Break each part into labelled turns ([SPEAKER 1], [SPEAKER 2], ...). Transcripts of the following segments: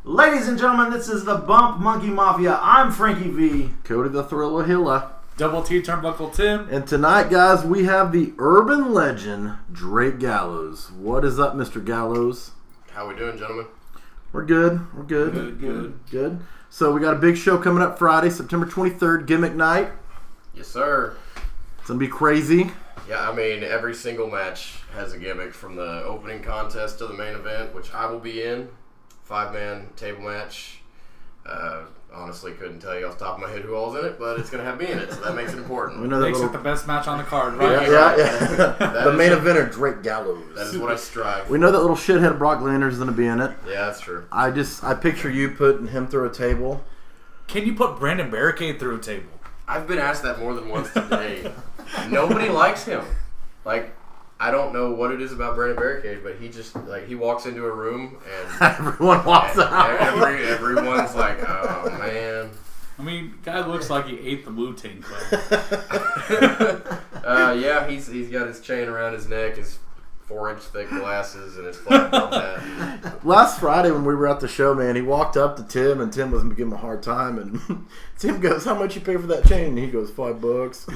[SPEAKER 1] Ladies and gentlemen, this is the Bump Monkey Mafia. I'm Frankie V.
[SPEAKER 2] Cody the Thriller Hilla.
[SPEAKER 3] Double T Turnbuckle Tim.
[SPEAKER 2] And tonight, guys, we have the urban legend, Drake Gallows. What is up, Mr. Gallows?
[SPEAKER 4] How we doing, gentlemen?
[SPEAKER 2] We're good. Good. So we got a big show coming up Friday, September 23rd, Gimmick Night.
[SPEAKER 4] Yes, sir.
[SPEAKER 2] It's going to be crazy.
[SPEAKER 4] Yeah, I mean, every single match has a gimmick from the opening contest to the main event, which I will be in. 5-man table match. Honestly, couldn't tell you off the top of my head who all's in it, but it's going to have me in it, so that makes it important.
[SPEAKER 2] We know that
[SPEAKER 3] Makes it the best match on the card, right?
[SPEAKER 2] Yeah. The main eventer, Drake Gallows.
[SPEAKER 4] That is what I strive for.
[SPEAKER 2] We know that little shithead Brock Landers is going to be in it.
[SPEAKER 4] Yeah, that's true.
[SPEAKER 2] I picture you putting him through a table.
[SPEAKER 3] Can you put Brandon Barricade through a table?
[SPEAKER 4] I've been asked that more than once today. Nobody likes him. Like, I don't know what it is about Brandon Barricade, but he just, like, he walks into a room and
[SPEAKER 2] everyone walks out.
[SPEAKER 4] Everyone's like, oh, man.
[SPEAKER 3] I mean, guy looks like he ate the Wu-Tang Clan.
[SPEAKER 4] Yeah, he's got his chain around his neck, his 4-inch thick glasses, and his flat belt hat.
[SPEAKER 2] Last Friday when we were at the show, man, he walked up to Tim, and Tim was giving him a hard time, and Tim goes, "How much you pay for that chain?" And he goes, $5.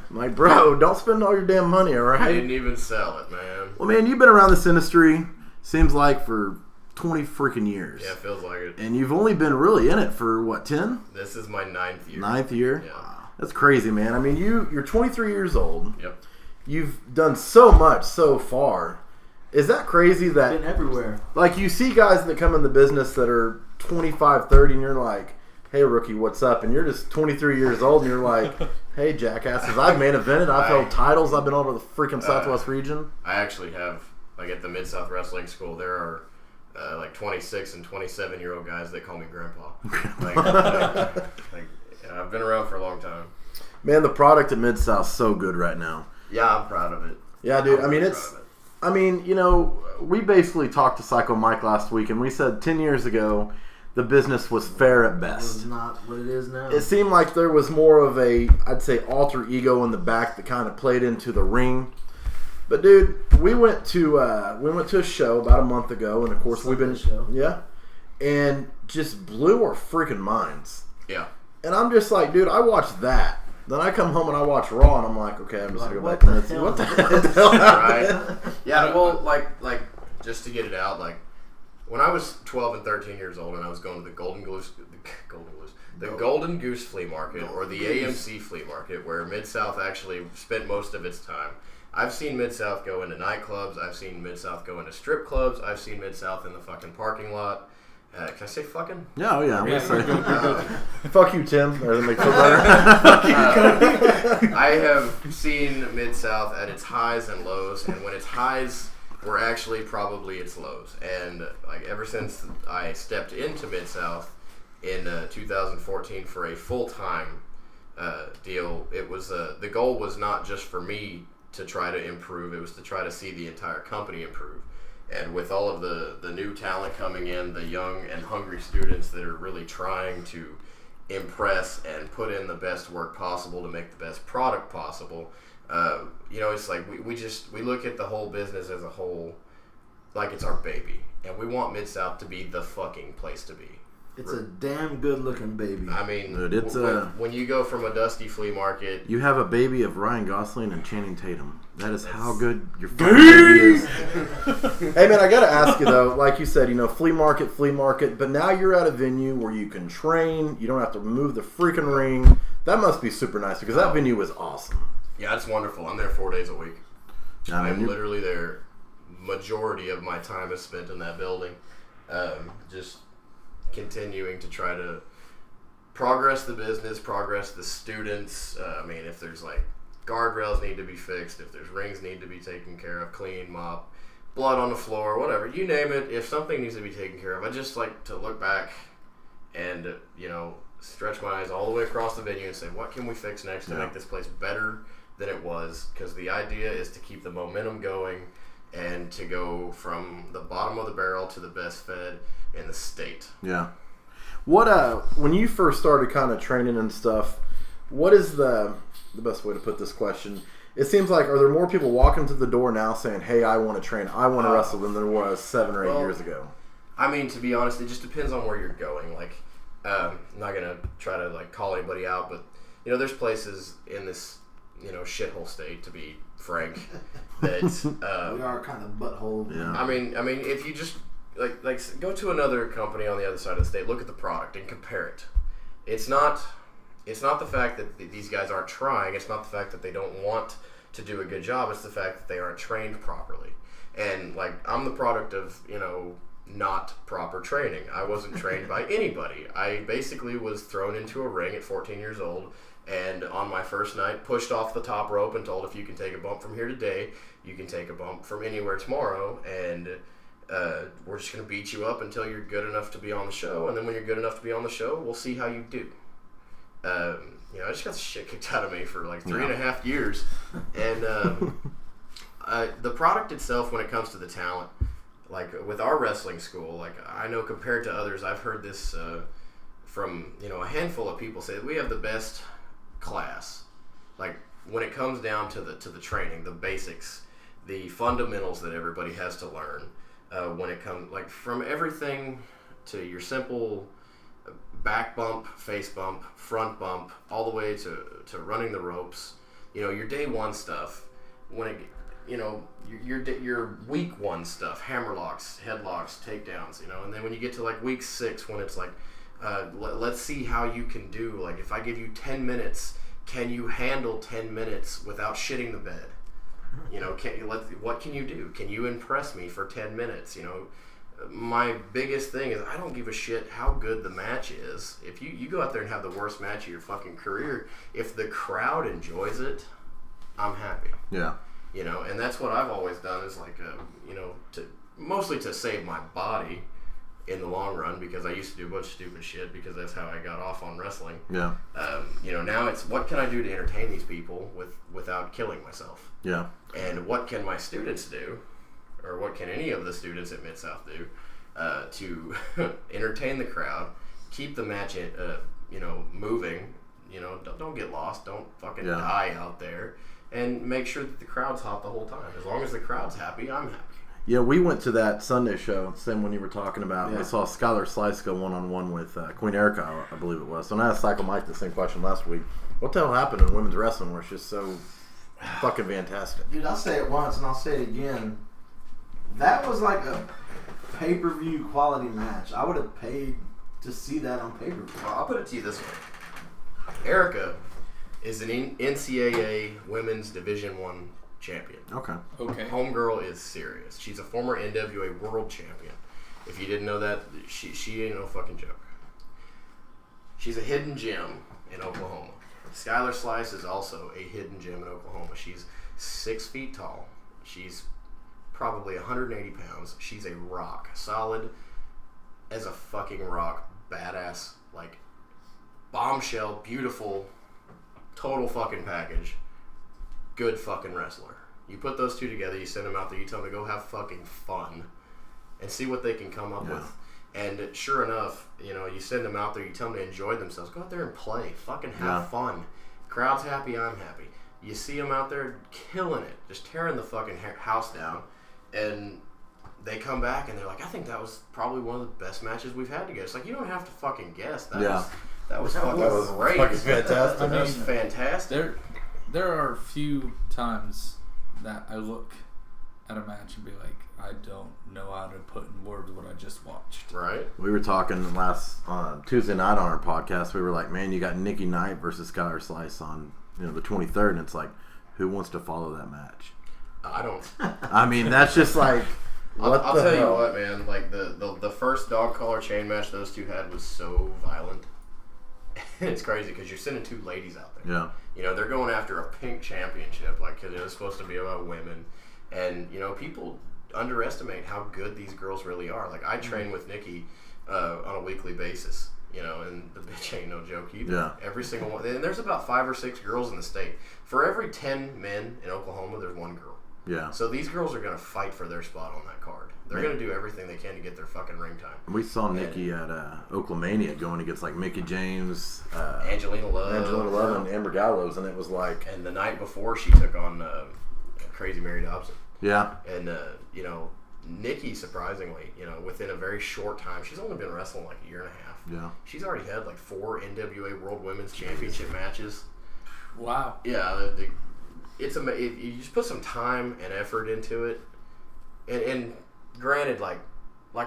[SPEAKER 2] I'm like, bro, don't spend all your damn money, all right?
[SPEAKER 4] I didn't even sell it, man.
[SPEAKER 2] Well, man, you've been around this industry, seems like, for 20 freaking years.
[SPEAKER 4] Yeah, it feels like it.
[SPEAKER 2] And you've only been really in it for, what, 10?
[SPEAKER 4] This is my 9th year.
[SPEAKER 2] 9th year?
[SPEAKER 4] Yeah.
[SPEAKER 2] Wow. That's crazy, man. I mean, you're 23 years old.
[SPEAKER 4] Yep.
[SPEAKER 2] You've done so much so far. Is that crazy that...
[SPEAKER 1] Been everywhere.
[SPEAKER 2] Like, you see guys that come in the business that are 25, 30, and you're like, "Hey, rookie, what's up?" And you're just 23 years old, and you're like, "Hey, jackasses, I've main evented. I've held titles. I've been all over the freaking Southwest region."
[SPEAKER 4] I actually have, like, at the Mid-South Wrestling School, there are, like, 26 and 27-year-old guys that call me Grandpa. I've been around for a long time.
[SPEAKER 2] Man, the product at Mid-South's so good right now.
[SPEAKER 4] Yeah, I'm proud of it.
[SPEAKER 2] Yeah, dude. I mean, you know, we basically talked to Psycho Mike last week, and we said 10 years ago the business was fair at best.
[SPEAKER 1] It's not what it is now.
[SPEAKER 2] It seemed like there was more of a, I'd say, alter ego in the back that kind of played into the ring. But dude, we went to a show about a month ago, and of course and just blew our freaking minds.
[SPEAKER 4] Yeah.
[SPEAKER 2] And I'm just like, dude, I watched that. Then I come home and I watch Raw, and I'm like, okay, I'm just gonna go back to Nancy. What the hell happened?
[SPEAKER 4] Right? Yeah. Well, like just to get it out, like when I was 12 and 13 years old, and I was going to the Golden Goose Flea Market, or the AMC Flea Market, where Mid-South actually spent most of its time. I've seen Mid-South go into nightclubs. I've seen Mid-South go into strip clubs. I've seen Mid-South in the fucking parking lot. Can I say fucking?
[SPEAKER 2] Yeah, I'm gonna say.
[SPEAKER 3] Good.
[SPEAKER 2] Fuck you, Tim. Or make feel better. Fuck you, Cody.
[SPEAKER 4] I have seen Mid-South at its highs and lows, and when its highs were actually probably its lows. And like ever since I stepped into Mid-South in 2014 for a full-time deal, it was the goal was not just for me to try to improve; it was to try to see the entire company improve. And with all of the new talent coming in, the young and hungry students that are really trying to impress and put in the best work possible to make the best product possible, you know, it's like we look at the whole business as a whole like it's our baby. And we want Mid-South to be the fucking place to be.
[SPEAKER 1] It's a damn good looking baby.
[SPEAKER 4] I mean,
[SPEAKER 2] dude,
[SPEAKER 4] when you go from a dusty flea market...
[SPEAKER 2] You have a baby of Ryan Gosling and Channing Tatum. That is how good your fucking baby is. Hey, man, I got to ask you, though. Like you said, you know, flea market. But now you're at a venue where you can train. You don't have to move the freaking ring. That must be super nice because that venue is awesome.
[SPEAKER 4] Yeah, it's wonderful. I'm there 4 days a week. I'm literally there. Majority of my time is spent in that building. Just continuing to try to progress the business, progress the students. I mean, if there's like guardrails need to be fixed, if there's rings need to be taken care of, clean, mop, blood on the floor, whatever, you name it. If something needs to be taken care of, I just like to look back and, you know, stretch my eyes all the way across the venue and say, what can we fix next to make this place better than it was? Because the idea is to keep the momentum going and to go from the bottom of the barrel to the best fed in the state.
[SPEAKER 2] Yeah. What when you first started kind of training and stuff, what is the best way to put this question? It seems like, are there more people walking to the door now saying, "Hey, I want to train, I want to wrestle," than there was 7 or 8 years ago?
[SPEAKER 4] I mean, to be honest, it just depends on where you're going. Like, I'm not gonna try to like call anybody out, but you know, there's places in this shithole state, to be frank, that
[SPEAKER 1] we are kind of butthole.
[SPEAKER 2] Yeah.
[SPEAKER 4] I mean, if you just like go to another company on the other side of the state, look at the product and compare it. It's not the fact that these guys aren't trying. It's not the fact that they don't want to do a good job. It's the fact that they aren't trained properly. And like, I'm the product of not proper training. I wasn't trained by anybody. I basically was thrown into a ring at 14 years old, and on my first night pushed off the top rope and told, if you can take a bump from here today, you can take a bump from anywhere tomorrow, and we're just going to beat you up until you're good enough to be on the show, and then when you're good enough to be on the show, we'll see how you do. I just got the shit kicked out of me for like 3.5 years, and the product itself, when it comes to the talent, like with our wrestling school, like I know compared to others, I've heard this from a handful of people say that we have the best class. Like when it comes down to the training, the basics, the fundamentals that everybody has to learn. When it comes like from everything to your simple back bump, face bump, front bump, all the way to running the ropes. Your day one stuff. When it your week one stuff, hammerlocks, headlocks, takedowns, and then when you get to like week 6, when it's like, let's see how you can do, like if I give you 10 minutes, can you handle 10 minutes without shitting the bed? What can you do? Can you impress me for 10 minutes? My biggest thing is I don't give a shit how good the match is. If you go out there and have the worst match of your fucking career, if the crowd enjoys it, I'm happy.
[SPEAKER 2] Yeah.
[SPEAKER 4] And that's what I've always done is like, mostly to save my body in the long run, because I used to do a bunch of stupid shit because that's how I got off on wrestling.
[SPEAKER 2] Yeah.
[SPEAKER 4] Now it's what can I do to entertain these people without killing myself?
[SPEAKER 2] Yeah.
[SPEAKER 4] And what can my students do, or what can any of the students at Mid-South do to entertain the crowd, keep the match moving, don't get lost, don't fucking die out there, and make sure that the crowd's hot the whole time. As long as the crowd's happy, I'm happy.
[SPEAKER 2] Yeah, we went to that Sunday show, same one you were talking about.
[SPEAKER 1] Yeah.
[SPEAKER 2] We saw Skylar Slice go one-on-one with Queen Erica, I believe it was. So and I asked Cycle Mike the same question last week. What the hell happened in women's wrestling where it's just so fucking fantastic?
[SPEAKER 1] Dude, I'll say it once and I'll say it again. That was like a pay-per-view quality match. I would have paid to see that on pay-per-view.
[SPEAKER 4] Well, I'll put it to you this way. Erica is an NCAA Women's Division I champion.
[SPEAKER 2] Okay.
[SPEAKER 4] Homegirl is serious. She's a former NWA World Champion. If you didn't know that, she ain't no fucking joke. She's a hidden gem in Oklahoma. Skylar Slice is also a hidden gem in Oklahoma. She's 6 feet tall. She's probably 180 pounds. She's a rock. Solid as a fucking rock. Badass. Like, bombshell, beautiful, total fucking package. Good fucking wrestler. You put those two together, you send them out there, you tell them to go have fucking fun and see what they can come up with. And sure enough, you send them out there, you tell them to enjoy themselves. Go out there and play. Fucking have fun. Crowd's happy, I'm happy. You see them out there killing it, just tearing the fucking house down, and they come back and they're like, I think that was probably one of the best matches we've had together. It's like, you don't have to fucking guess. That was fucking great.
[SPEAKER 2] Fucking fantastic.
[SPEAKER 4] That was fantastic.
[SPEAKER 3] There are a few times that I look at a match and be like, I don't know how to put in words what I just watched.
[SPEAKER 4] Right.
[SPEAKER 2] We were talking last Tuesday night on our podcast. We were like, man, you got Nikki Knight versus Skylar Slice on the 23rd, and it's like, who wants to follow that match?
[SPEAKER 4] I don't.
[SPEAKER 2] I mean, that's just like,
[SPEAKER 4] I'll tell you what, man. Like the first dog collar chain match those two had was so violent. It's crazy because you're sending two ladies out there.
[SPEAKER 2] Yeah.
[SPEAKER 4] They're going after a pink championship, like, because it's supposed to be about women, and people underestimate how good these girls really are. Like, I train with Nikki on a weekly basis, and the bitch ain't no joke either.
[SPEAKER 2] Yeah.
[SPEAKER 4] Every single one. And there's about 5 or 6 girls in the state. For every 10 men in Oklahoma, there's 1 girl.
[SPEAKER 2] Yeah.
[SPEAKER 4] So these girls are going to fight for their spot on that card. They're going to do everything they can to get their fucking ring time.
[SPEAKER 2] We saw Nikki at Oklahomania going against like Mickey James,
[SPEAKER 4] Angelina Love,
[SPEAKER 2] and Amber Gallows, and it was like.
[SPEAKER 4] And the night before, she took on Crazy Mary Dobson.
[SPEAKER 2] Yeah.
[SPEAKER 4] And Nikki, surprisingly, within a very short time, she's only been wrestling like a year and a half.
[SPEAKER 2] Yeah.
[SPEAKER 4] She's already had like 4 NWA World Women's Championship matches.
[SPEAKER 3] Wow.
[SPEAKER 4] Yeah, you just put some time and effort into it, and granted, like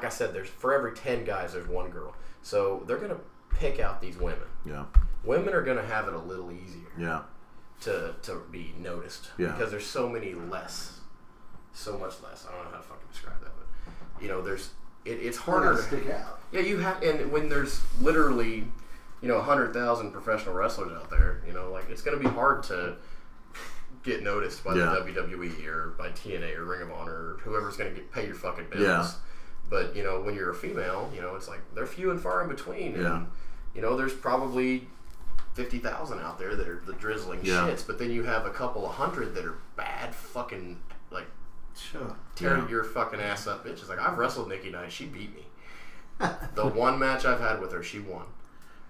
[SPEAKER 4] I said, there's for every 10 guys, there's 1 girl. So they're gonna pick out these women.
[SPEAKER 2] Yeah.
[SPEAKER 4] Women are gonna have it a little easier.
[SPEAKER 2] Yeah.
[SPEAKER 4] To be noticed.
[SPEAKER 2] Yeah.
[SPEAKER 4] Because there's so much less. I don't know how to fucking describe that, but there's it's harder
[SPEAKER 1] to stick out.
[SPEAKER 4] Yeah, you have, and when there's literally 100,000 professional wrestlers out there, it's gonna be hard to get noticed by the WWE or by TNA or Ring of Honor or whoever's gonna pay your fucking bills.
[SPEAKER 2] Yeah.
[SPEAKER 4] But when you're a female, it's like they're few and far in between, and there's probably 50,000 out there that are the drizzling shits, but then you have a couple of hundred that are bad fucking tearing your fucking ass up bitches. Like, I've wrestled Nikki Knight, she beat me. The one match I've had with her, she won.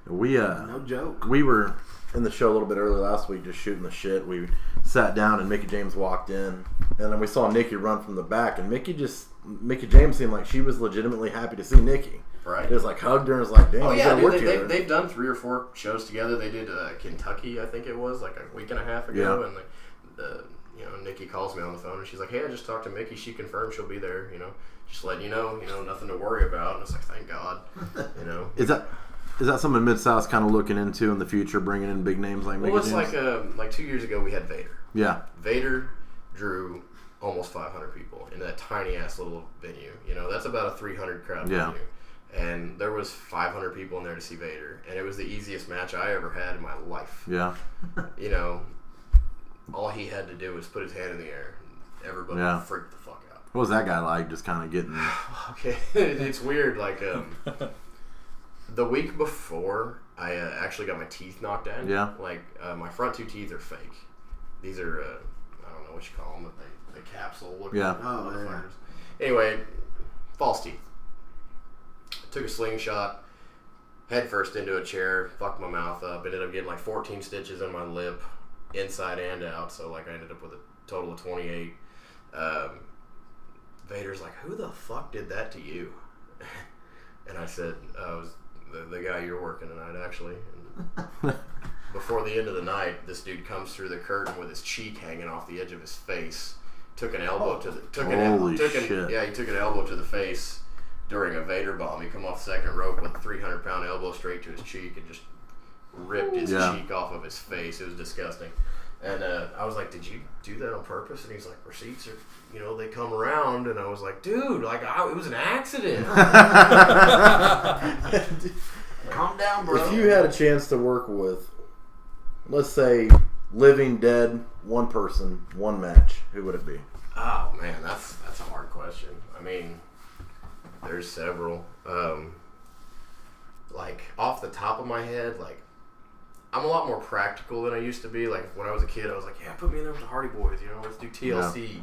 [SPEAKER 2] We
[SPEAKER 1] no joke.
[SPEAKER 2] We were in the show a little bit earlier last week, just shooting the shit. We sat down and Mickie James walked in, and then we saw Nikki run from the back, and Mickie James seemed like she was legitimately happy to see Nikki.
[SPEAKER 4] Right.
[SPEAKER 2] It was like hugged her and was like, damn,
[SPEAKER 4] oh,
[SPEAKER 2] we
[SPEAKER 4] yeah,
[SPEAKER 2] gotta work
[SPEAKER 4] dude,
[SPEAKER 2] together.
[SPEAKER 4] they've done 3 or 4 shows together. They did Kentucky, I think it was, like a week and a half ago, and Nikki calls me on the phone, and she's like, hey, I just talked to Mickie. She confirmed she'll be there, just letting you know, nothing to worry about. And it's like, thank God,
[SPEAKER 2] Is that something Mid-South's kind of looking into in the future, bringing in big names like Mickie James?
[SPEAKER 4] Well, it's like 2 years ago we had Vader.
[SPEAKER 2] Yeah.
[SPEAKER 4] Vader drew almost 500 people in that tiny-ass little venue. That's about a 300 crowd venue. And there was 500 people in there to see Vader. And it was the easiest match I ever had in my life.
[SPEAKER 2] Yeah.
[SPEAKER 4] All he had to do was put his hand in the air. And everybody freaked the fuck out.
[SPEAKER 2] What was that guy like, just kind of getting...
[SPEAKER 4] Okay, it's weird. Like, the week before, I actually got my teeth knocked in.
[SPEAKER 2] Yeah.
[SPEAKER 4] Like, my front 2 teeth are fake. These are, I don't know what you call them, but the capsule looking motherfuckers. Anyway, false teeth. Took a slingshot, head first into a chair, fucked my mouth up. Ended up getting like 14 stitches in my lip, inside and out. So like I ended up with a total of 28. Vader's like, who the fuck did that to you? And I said, I was the guy you're working tonight, actually. And before the end of the night, this dude comes through the curtain with his cheek hanging off the edge of his face. Took an elbow to the he took an elbow to the face during a Vader bomb. He come off the second rope with a 300-pound elbow straight to his cheek and just ripped his cheek off of his face. It was disgusting. And I was like, did you do that on purpose? And he's like, receipts are, they come around. And I was like, dude, it was an accident.
[SPEAKER 1] Calm down, bro.
[SPEAKER 2] If you had a chance to work with, let's say, living, dead, one person, one match, who would it be?
[SPEAKER 4] Oh, man, that's a hard question. I mean, there's several. Like, off the top of my head, like, I'm a lot more practical than I used to be. Like, when I was a kid, I was like, yeah, put me in there with the Hardy Boys, let's do TLC,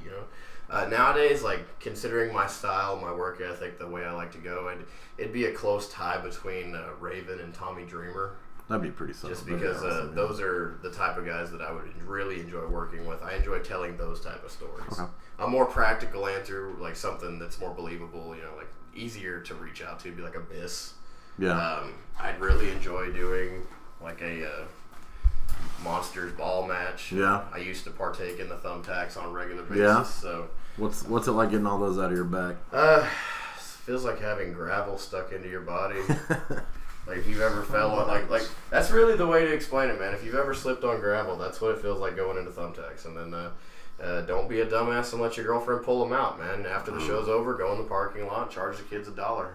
[SPEAKER 4] Nowadays, like, considering my style, my work ethic, the way I like to go, it'd be a close tie between Raven and Tommy Dreamer.
[SPEAKER 2] That'd be pretty solid.
[SPEAKER 4] Just because those are the type of guys that I would really enjoy working with. I enjoy telling those type of stories.
[SPEAKER 2] Okay.
[SPEAKER 4] A more practical answer, like something that's more believable, like easier to reach out to, be like Abyss.
[SPEAKER 2] Yeah.
[SPEAKER 4] I'd really enjoy doing like a Monsters Ball match.
[SPEAKER 2] Yeah.
[SPEAKER 4] I used to partake in the thumbtacks on a regular basis.
[SPEAKER 2] Yeah.
[SPEAKER 4] So
[SPEAKER 2] what's it like getting all those out of your back?
[SPEAKER 4] Feels like having gravel stuck into your body. Like, if you've ever fell on, like that's really the way to explain it, man. If you've ever slipped on gravel, that's what it feels like going into thumbtacks. And then don't be a dumbass and let your girlfriend pull them out, man. After the show's over, go in the parking lot, charge the kids $1.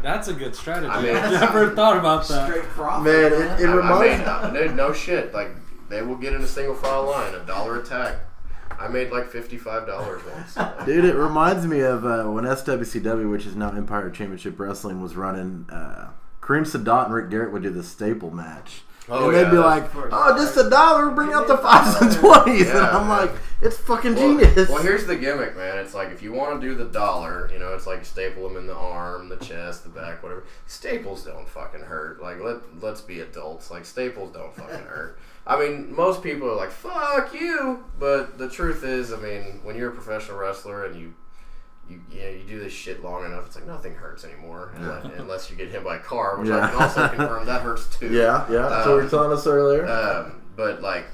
[SPEAKER 3] That's a good strategy.
[SPEAKER 4] I mean,
[SPEAKER 3] I never thought about that.
[SPEAKER 1] Straight profit.
[SPEAKER 2] Man, it reminds
[SPEAKER 4] me. Dude, no shit. Like, they will get in a single file line, $1 a tag. I made like $55 once.
[SPEAKER 2] Dude, it reminds me of when SWCW, which is now Empire Championship Wrestling, was running. Kareem Sadat and Rick Garrett would do the staple match. and they'd be like, "Oh, just $1. Bring out the 5s and 20s," and I'm like, "It's fucking genius."
[SPEAKER 4] Well, here's the gimmick, man. It's like if you want to do the dollar, it's like staple them in the arm, the chest, the back, whatever. Staples don't fucking hurt. Like let's be adults. Like staples don't fucking hurt. I mean, most people are like, "Fuck you," but the truth is, I mean, when you're a professional wrestler and you do this shit long enough, it's like nothing hurts anymore unless you get hit by a car, which I can also confirm that hurts too.
[SPEAKER 2] Yeah. So you were telling us earlier.
[SPEAKER 4] But like,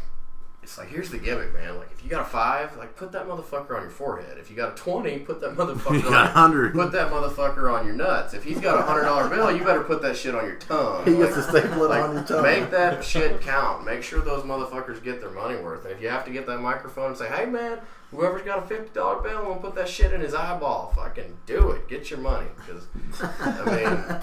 [SPEAKER 4] it's like, here's the gimmick, man. Like, if you got a 5, like, put that motherfucker on your forehead. If you got a 20, put that motherfucker put that motherfucker on your nuts. If he's got a $100 bill, you better put that shit on your tongue.
[SPEAKER 2] He gets to staple it on your tongue.
[SPEAKER 4] Make that shit count. Make sure those motherfuckers get their money worth. And if you have to get that microphone and say, "Hey, man, whoever's got a $50 bill, I'm gonna put that shit in his eyeball," fucking do it. Get your money, because I mean.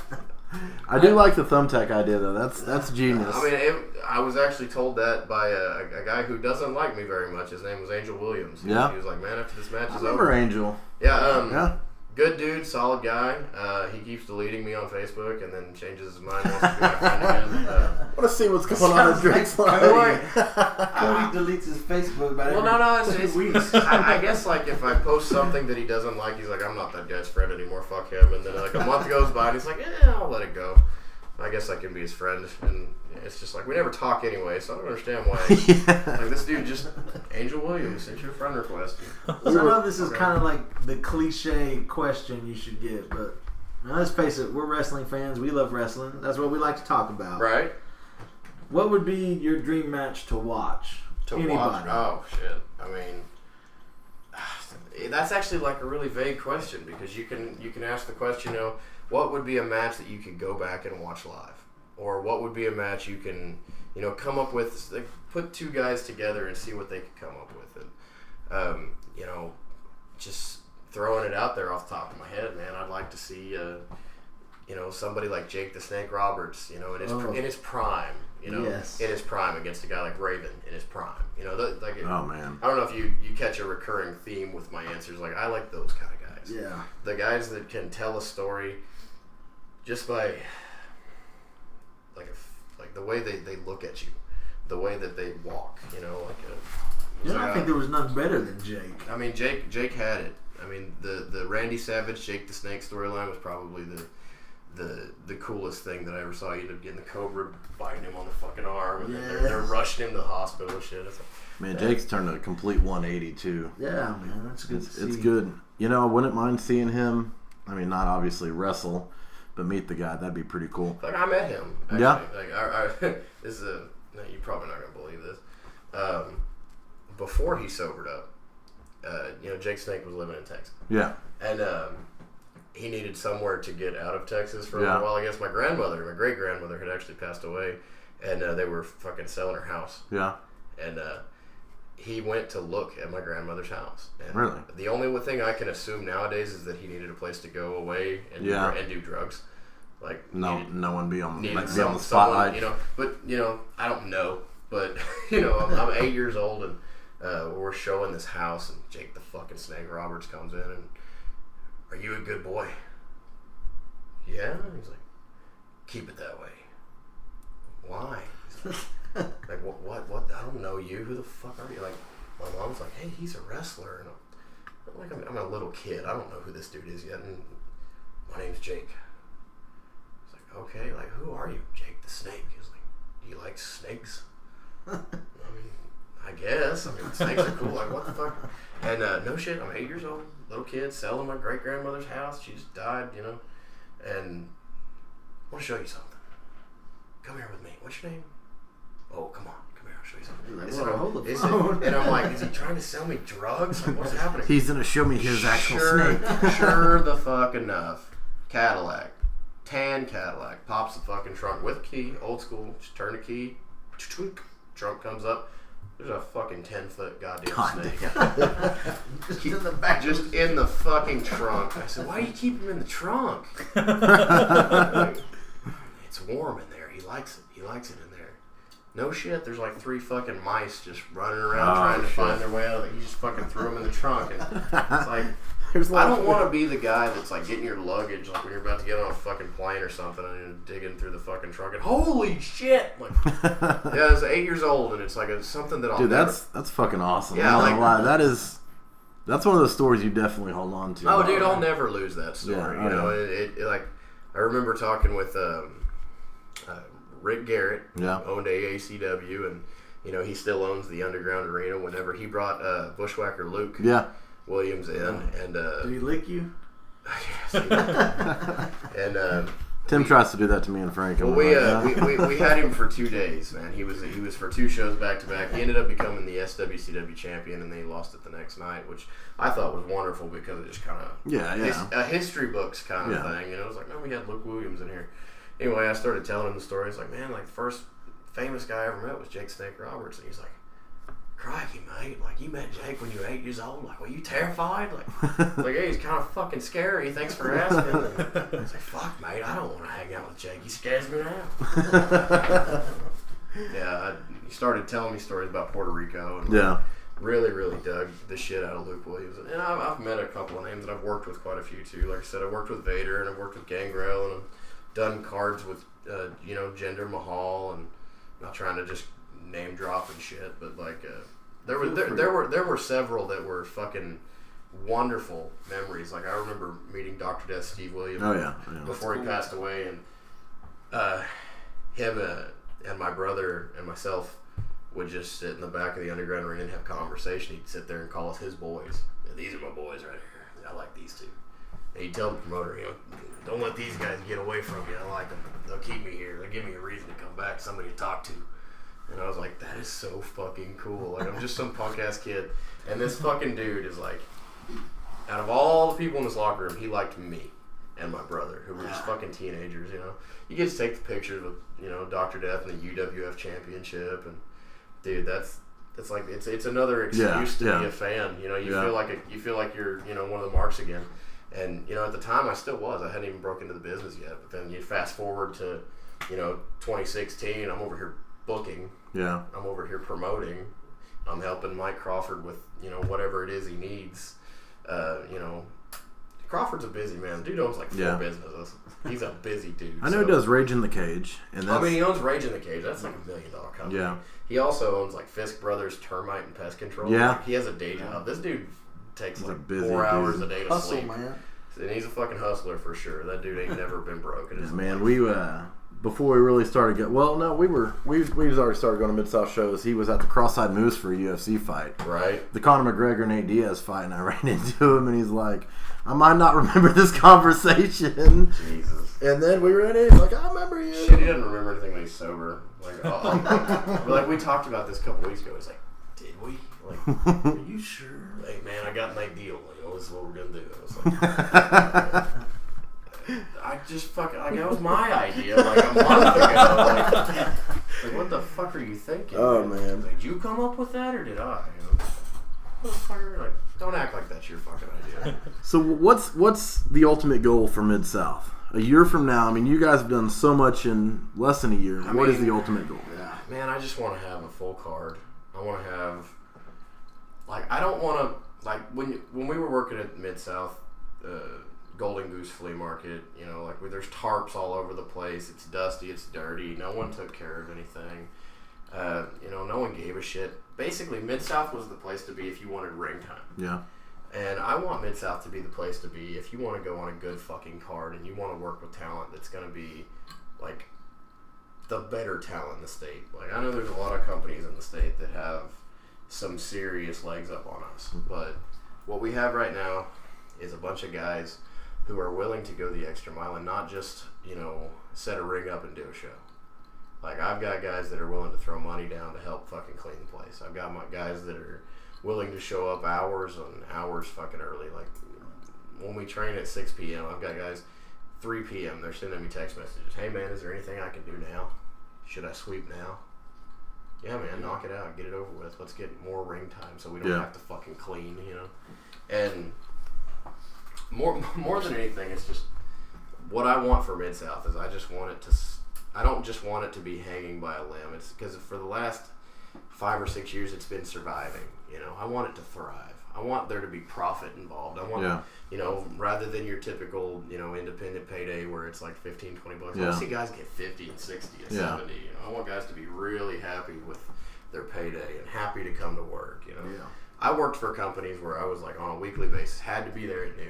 [SPEAKER 2] I do like the thumbtack idea, though. That's genius.
[SPEAKER 4] I mean, I was actually told that by a guy who doesn't like me very much. His name was Angel Williams. He was like, "Man, after this match is over."
[SPEAKER 2] I remember Angel.
[SPEAKER 4] Yeah. Good dude, solid guy. He keeps deleting me on Facebook and then changes his mind, wants to be my friend again.
[SPEAKER 2] I want to see what's going on in Drake's life.
[SPEAKER 1] Cody deletes his Facebook about every 2 weeks.
[SPEAKER 4] I guess like if I post something that he doesn't like, he's like, "I'm not that guy's friend anymore, fuck him." And then like a month goes by and he's like, "Yeah, I'll let it go. I guess I can be his friend." And it's just like, we never talk anyway, so I don't understand why. Like, this dude just, Angel Williams, sent you a friend request.
[SPEAKER 1] So I know this is kind of like the cliche question you should get, but let's face it, we're wrestling fans. We love wrestling. That's what we like to talk about.
[SPEAKER 4] Right?
[SPEAKER 1] What would be your dream match to watch?
[SPEAKER 4] Watch? Oh, shit. I mean, that's actually like a really vague question, because you can ask the question, what would be a match that you could go back and watch live? Or what would be a match you can, come up with, like, put two guys together and see what they could come up with. And, just throwing it out there off the top of my head, man, I'd like to see, somebody like Jake the Snake Roberts, in his prime,
[SPEAKER 1] Yes.
[SPEAKER 4] in his prime against a guy like Raven in his prime.
[SPEAKER 2] Oh, man.
[SPEAKER 4] I don't know if you catch a recurring theme with my answers. Like, I like those kind of guys.
[SPEAKER 1] Yeah.
[SPEAKER 4] The guys that can tell a story just by, like the way they look at you, the way that they walk,
[SPEAKER 1] I think there was none better than Jake.
[SPEAKER 4] I mean, Jake had it. I mean, the Randy Savage, Jake the Snake storyline was probably the coolest thing that I ever saw. You ended up getting the Cobra biting him on the fucking arm, and then they're rushing him to the hospital and shit.
[SPEAKER 2] Man, Jake's turned a complete 180 too.
[SPEAKER 1] Yeah, man, that's good.
[SPEAKER 2] It's good. I wouldn't mind seeing him. I mean, not obviously wrestle, but meet the guy. That'd be pretty cool.
[SPEAKER 4] Like, I met him. Actually.
[SPEAKER 2] Yeah.
[SPEAKER 4] Like, this is you're probably not gonna believe this. Before he sobered up, Jake Snake was living in Texas.
[SPEAKER 2] Yeah.
[SPEAKER 4] And he needed somewhere to get out of Texas for a little while. I guess my great grandmother, had actually passed away, and they were fucking selling her house.
[SPEAKER 2] Yeah.
[SPEAKER 4] And he went to look at my grandmother's house. And
[SPEAKER 2] really?
[SPEAKER 4] The only thing I can assume nowadays is that he needed a place to go away and do drugs. Like,
[SPEAKER 2] no one be on the spotlight.
[SPEAKER 4] Someone, but I don't know. But I'm 8 years old, and we're showing this house, and Jake the fucking Snake Roberts comes in, and, "Are you a good boy?" "Yeah." He's like, "Keep it that way." "Why?" He's like, what? I don't know you. Who the fuck are you? Like, my mom's like, "Hey, he's a wrestler," and I'm a little kid. I don't know who this dude is yet. And "My name's Jake." He's like, "Okay, like, who are you?" "Jake the Snake." He's like, "Do you like snakes?" I mean, I guess. I mean, snakes are cool. Like, what the fuck? And no shit, I'm 8 years old, little kid, selling my great grandmother's house. She just died, and I want to show you something. Come here with me. What's your name? "Oh, come on. Come here. I'll show you something." And I'm like, is he trying to sell me drugs? Like, what's happening?
[SPEAKER 2] He's going to show me his actual snake.
[SPEAKER 4] Sure the fuck enough. Cadillac. Tan Cadillac. Pops the fucking trunk with key. Old school. Just turn the key. Trunk comes up. There's a fucking 10-foot goddamn snake.
[SPEAKER 1] Just in the back.
[SPEAKER 4] Just in the fucking trunk. I said, "Why do you keep him in the trunk?" "It's warm in there. He likes it. He likes it in there." No shit. There's like 3 fucking mice just running around trying to find their way out of it. He just fucking threw them in the trunk. And it's like, I don't want to be the guy that's like getting your luggage like when you're about to get on a fucking plane or something and you're digging through the fucking trunk and holy shit! Like, yeah, I was 8 years old and it's like something that I'll
[SPEAKER 2] Dude,
[SPEAKER 4] never...
[SPEAKER 2] that's fucking awesome.
[SPEAKER 4] Yeah,
[SPEAKER 2] I'm not gonna lie. That's one of those stories you definitely hold on to.
[SPEAKER 4] Oh, dude, I'll never lose that story.
[SPEAKER 2] Yeah,
[SPEAKER 4] you know, it like I remember talking with Rick Garrett, owned AACW, and you know he still owns the Underground Arena. Whenever he brought Bushwhacker Luke Williams in, and
[SPEAKER 1] did he lick you?
[SPEAKER 4] yes, he did. And
[SPEAKER 2] Tim tries to do that to me and Frank.
[SPEAKER 4] Well, we had him for 2 days, man. He was for 2 shows back to back. He ended up becoming the SWCW champion, and then he lost it the next night, which I thought was wonderful because it just kind of a history books kind of thing. You know, it was like, man, we had Luke Williams in here. Anyway, I started telling him the story. It's like, man, like the first famous guy I ever met was Jake Snake Roberts, and he's like, crikey, mate, like you met Jake when you were 8 years old. Like, were you terrified? Like, hey, he's kind of fucking scary. Thanks for asking. And I was like, fuck, mate, I don't want to hang out with Jake. He scares me now. Yeah, he started telling me stories about Puerto Rico and really, really dug the shit out of Luke Williams. And I've met a couple of names, and I've worked with quite a few too. Like I said, I worked with Vader, and I've worked with Gangrel, and I've done cards with Jinder Mahal, and I'm not trying to just name drop and shit, but like there were several that were fucking wonderful memories. Like I remember meeting Dr. Death Steve Williams before he passed away, and him and my brother and myself would just sit in the back of the Underground Arena and have conversation. He'd sit there and call us his boys. These are my boys right here. I like these two. And he'd tell the promoter, you know, don't let these guys get away from you. I like them. They'll keep me here. They'll give me a reason to come back, somebody to talk to. And I was like, that is so fucking cool. Like, I'm just some punk ass kid. And this fucking dude is like, out of all the people in this locker room, he liked me and my brother, who were just fucking teenagers, you know. You get to take the pictures with, you know, Dr. Death and the UWF championship. And, dude, that's like, it's another excuse to be a fan. You know, you feel like you're, you know, one of the marks again. And, you know, at the time I still was. I hadn't even broken into the business yet. But then you fast forward to, you know, 2016, I'm over here booking. Yeah. I'm over here promoting. I'm helping Mike Crawford with, you know, whatever it is he needs. You know, Crawford's a busy man. Dude owns like 4 businesses. He's a busy dude.
[SPEAKER 2] I know he does Rage in the Cage. And
[SPEAKER 4] I mean, he owns Rage in the Cage. That's like $1 million company.
[SPEAKER 2] Yeah.
[SPEAKER 4] He also owns like Fisk Brothers Termite and Pest Control.
[SPEAKER 2] Yeah.
[SPEAKER 4] Like, he has a day job. This dude takes
[SPEAKER 2] he's
[SPEAKER 4] like
[SPEAKER 2] busy,
[SPEAKER 4] 4 hours a day to
[SPEAKER 1] Hustle,
[SPEAKER 4] sleep.
[SPEAKER 1] Man.
[SPEAKER 4] And he's a fucking hustler for sure. That dude ain't never been broke.
[SPEAKER 2] Man, we before we really started we'd already started going to Mid-South shows. He was at the Cross-Eyed Moose for a UFC fight.
[SPEAKER 4] Right.
[SPEAKER 2] The Conor McGregor Nate Diaz fight, and I ran into him, and he's like, I might not remember this conversation.
[SPEAKER 4] Jesus.
[SPEAKER 2] And then we ran in, like, I remember you.
[SPEAKER 4] Shit, he doesn't remember anything when he's sober. Like, we talked about this a couple weeks ago. He's like, did we? Like, are you sure? Like, man, I got my deal. Like, oh, this is what we're gonna do. I was like, I just fucking, like, that was my idea, like, a month ago. Like, what the fuck are you thinking?
[SPEAKER 2] Oh, man.
[SPEAKER 4] Like, did you come up with that, or did I? You know, motherfucker, like, don't act like that's your fucking idea.
[SPEAKER 2] So what's the ultimate goal for Mid-South? A year from now, I mean, you guys have done so much in less than a year. What is the ultimate goal?
[SPEAKER 4] Yeah, man, I just want to have a full card. I want to have, like, I don't want to, like, when we were working at Mid-South, Golden Goose Flea Market, you know, like, there's tarps all over the place. It's dusty, it's dirty. No one took care of anything. You know, no one gave a shit. Basically, Mid-South was the place to be if you wanted ring time.
[SPEAKER 2] Yeah.
[SPEAKER 4] And I want Mid-South to be the place to be if you want to go on a good fucking card and you want to work with talent that's going to be, like, the better talent in the state. Like, I know there's a lot of companies in the state that have some serious legs up on us. But what we have right now is a bunch of guys who are willing to go the extra mile and not just, you know, set a ring up and do a show. Like, I've got guys that are willing to throw money down to help fucking clean the place. I've got my guys that are willing to show up hours and hours fucking early. Like, when we train at 6 p.m., I've got guys 3 p.m. They're sending me text messages. Hey, man, is there anything I can do now? Should I sweep now? Yeah, man, knock it out. Get it over with. Let's get more ring time so we don't have to fucking clean, you know? And more than anything, it's just what I want for Mid-South is I don't just want it to be hanging by a limb. It's because for the last 5 or 6 years it's been surviving. You know, I want it to thrive. I want there to be profit involved. I want, you know, rather than your typical, you know, independent payday where it's like $15, $20. I want to see guys get 50 and 60 and 70. You know, I want guys to be really happy with their payday and happy to come to work. You know, I worked for companies where I was like on a weekly basis, had to be there at noon,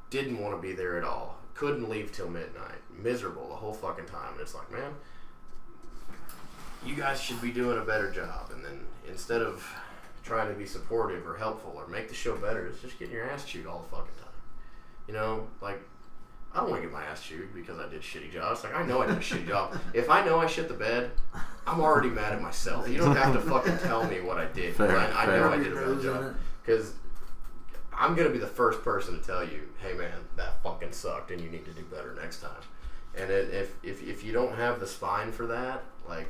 [SPEAKER 4] didn't want to be there at all, couldn't leave till midnight, miserable the whole fucking time. And it's like, man, you guys should be doing a better job. And then instead of trying to be supportive or helpful or make the show better, it's just getting your ass chewed all the fucking time. You know, like, I don't want to get my ass chewed because I did a shitty job. It's like, I know I did a shitty job. If I know I shit the bed, I'm already mad at myself. You don't have to fucking tell me what I did. I know I did a bad job. Because I'm going to be the first person to tell you, hey man, that fucking sucked and you need to do better next time. And if you don't have the spine for that, like,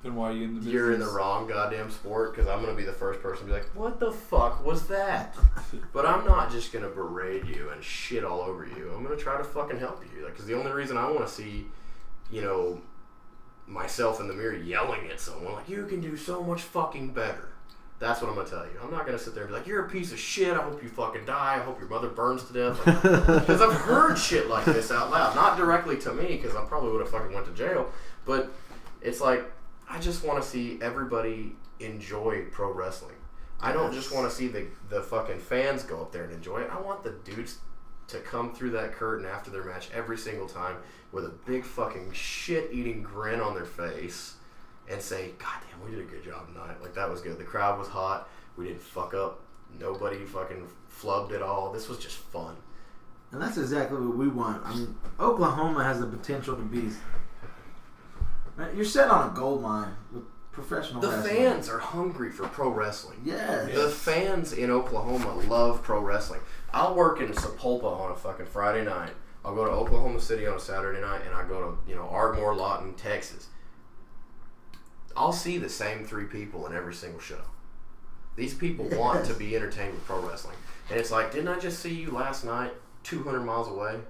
[SPEAKER 3] then why are you in the business?
[SPEAKER 4] You're in the wrong goddamn sport, because I'm going to be the first person to be like, what the fuck was that? But I'm not just going to berate you and shit all over you. I'm going to try to fucking help you. Because the only reason I want to see, you know, myself in the mirror yelling at someone, like, you can do so much fucking better. That's what I'm going to tell you. I'm not going to sit there and be like, you're a piece of shit. I hope you fucking die. I hope your mother burns to death. Because I've heard shit like this out loud. Not directly to me, because I probably would have fucking went to jail. But it's like, I just want to see everybody enjoy pro wrestling. I don't just want to see the fucking fans go up there and enjoy it. I want the dudes to come through that curtain after their match every single time with a big fucking shit-eating grin on their face and say, God damn, we did a good job tonight. Like, that was good. The crowd was hot. We didn't fuck up. Nobody fucking flubbed at all. This was just fun.
[SPEAKER 1] And that's exactly what we want. I mean, Oklahoma has the potential to be... Man, you're set on a gold mine with professional wrestling.
[SPEAKER 4] The fans are hungry for pro wrestling.
[SPEAKER 1] Yes.
[SPEAKER 4] The fans in Oklahoma love pro wrestling. I'll work in Sapulpa on a fucking Friday night. I'll go to Oklahoma City on a Saturday night, and I go to, you know, Ardmore, Lawton, Texas. I'll see the same three people in every single show. These people want to be entertained with pro wrestling. And it's like, didn't I just see you last night 200 miles away?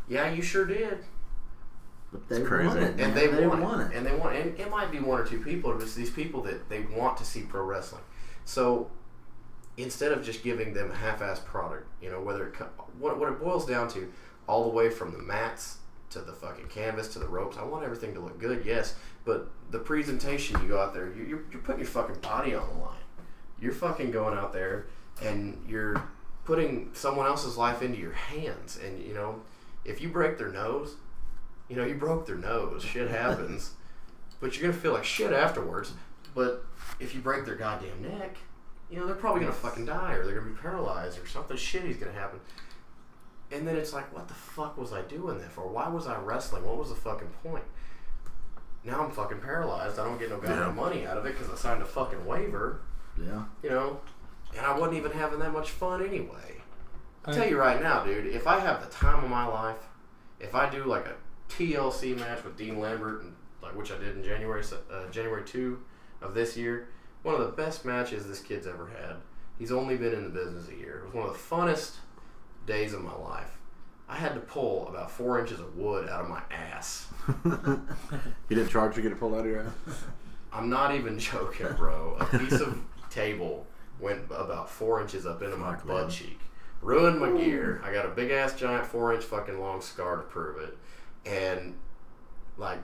[SPEAKER 4] Yeah, you sure did.
[SPEAKER 1] But they want it,
[SPEAKER 4] and they want it, and they want it. And it might be one or two people, but it's these people that they want to see pro wrestling. So instead of just giving them a half-assed product, you know, what it boils down to, all the way from the mats to the fucking canvas to the ropes, I want everything to look good, yes, but the presentation, you go out there, you're putting your fucking body on the line. You're fucking going out there and you're putting someone else's life into your hands. And, you know, if you break their nose, you know, you broke their nose. Shit happens. But you're going to feel like shit afterwards. But if you break their goddamn neck, you know, they're probably going to fucking die, or they're going to be paralyzed, or something shitty's going to happen. And then it's like, what the fuck was I doing that for? Why was I wrestling? What was the fucking point? Now I'm fucking paralyzed. I don't get no goddamn money out of it because I signed a fucking waiver.
[SPEAKER 1] Yeah.
[SPEAKER 4] You know? And I wasn't even having that much fun anyway. I'll tell you right now, dude, if I have the time of my life, if I do like a TLC match with Dean Lambert, and like which I did in January 2 of this year, one of the best matches this kid's ever had. He's only been in the business a year. It was one of the funnest days of my life. I had to pull about 4 inches of wood out of my ass.
[SPEAKER 2] You didn't charge to get it pulled out of your ass?
[SPEAKER 4] I'm not even joking, bro. A piece of table went about 4 inches up into my butt cheek. Ruined my gear. I got a big ass giant 4-inch fucking long scar to prove it. And like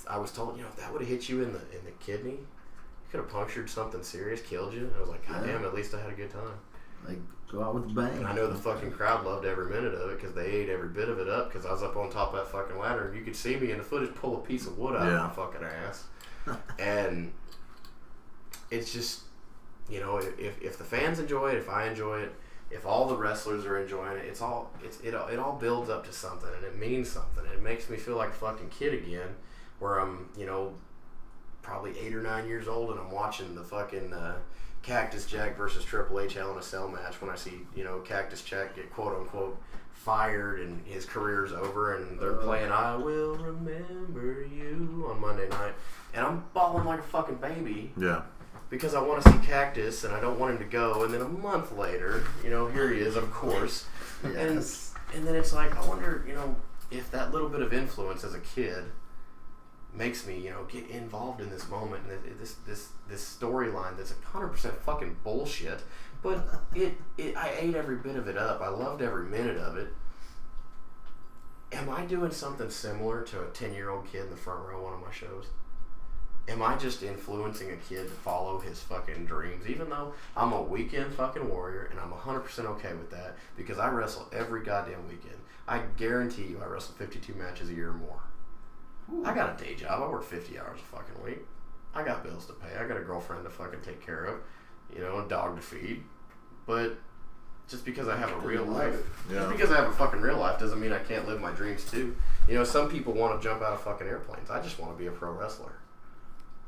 [SPEAKER 4] I was told, you know, if that would have hit you in the kidney, you could have punctured something serious, killed you. I was like, God damn, at least I had a good time.
[SPEAKER 1] Like, go out with a bang.
[SPEAKER 4] And I know the fucking crowd loved every minute of it because they ate every bit of it up because I was up on top of that fucking ladder and you could see me in the footage pull a piece of wood out of my fucking ass. And it's just, you know, if the fans enjoy it, if I enjoy it, if all the wrestlers are enjoying it, it all builds up to something, and it means something. It makes me feel like a fucking kid again, where I'm, you know, probably 8 or 9 years old, and I'm watching the fucking Cactus Jack versus Triple H Hell in a Cell match when I see, you know, Cactus Jack get quote unquote fired and his career's over, and they're playing I Will Remember You on Monday night, and I'm bawling like a fucking baby.
[SPEAKER 2] Yeah.
[SPEAKER 4] Because I want to see Cactus and I don't want him to go, and then a month later, you know, here he is, of course. Yes. And then it's like, I wonder, you know, if that little bit of influence as a kid makes me, you know, get involved in this moment and this storyline that's 100% fucking bullshit, But I ate every bit of it up. I loved every minute of it. Am I doing something similar to a 10-year-old kid in the front row of one of my shows? Am I just influencing a kid to follow his fucking dreams? Even though I'm a weekend fucking warrior and I'm 100% okay with that because I wrestle every goddamn weekend. I guarantee you I wrestle 52 matches a year or more. Ooh. I got a day job. I work 50 hours a fucking week. I got bills to pay. I got a girlfriend to fucking take care of. You know, a dog to feed. But just because I have a real life, just because I have a fucking real life doesn't mean I can't live my dreams too. You know, some people want to jump out of fucking airplanes. I just want to be a pro wrestler.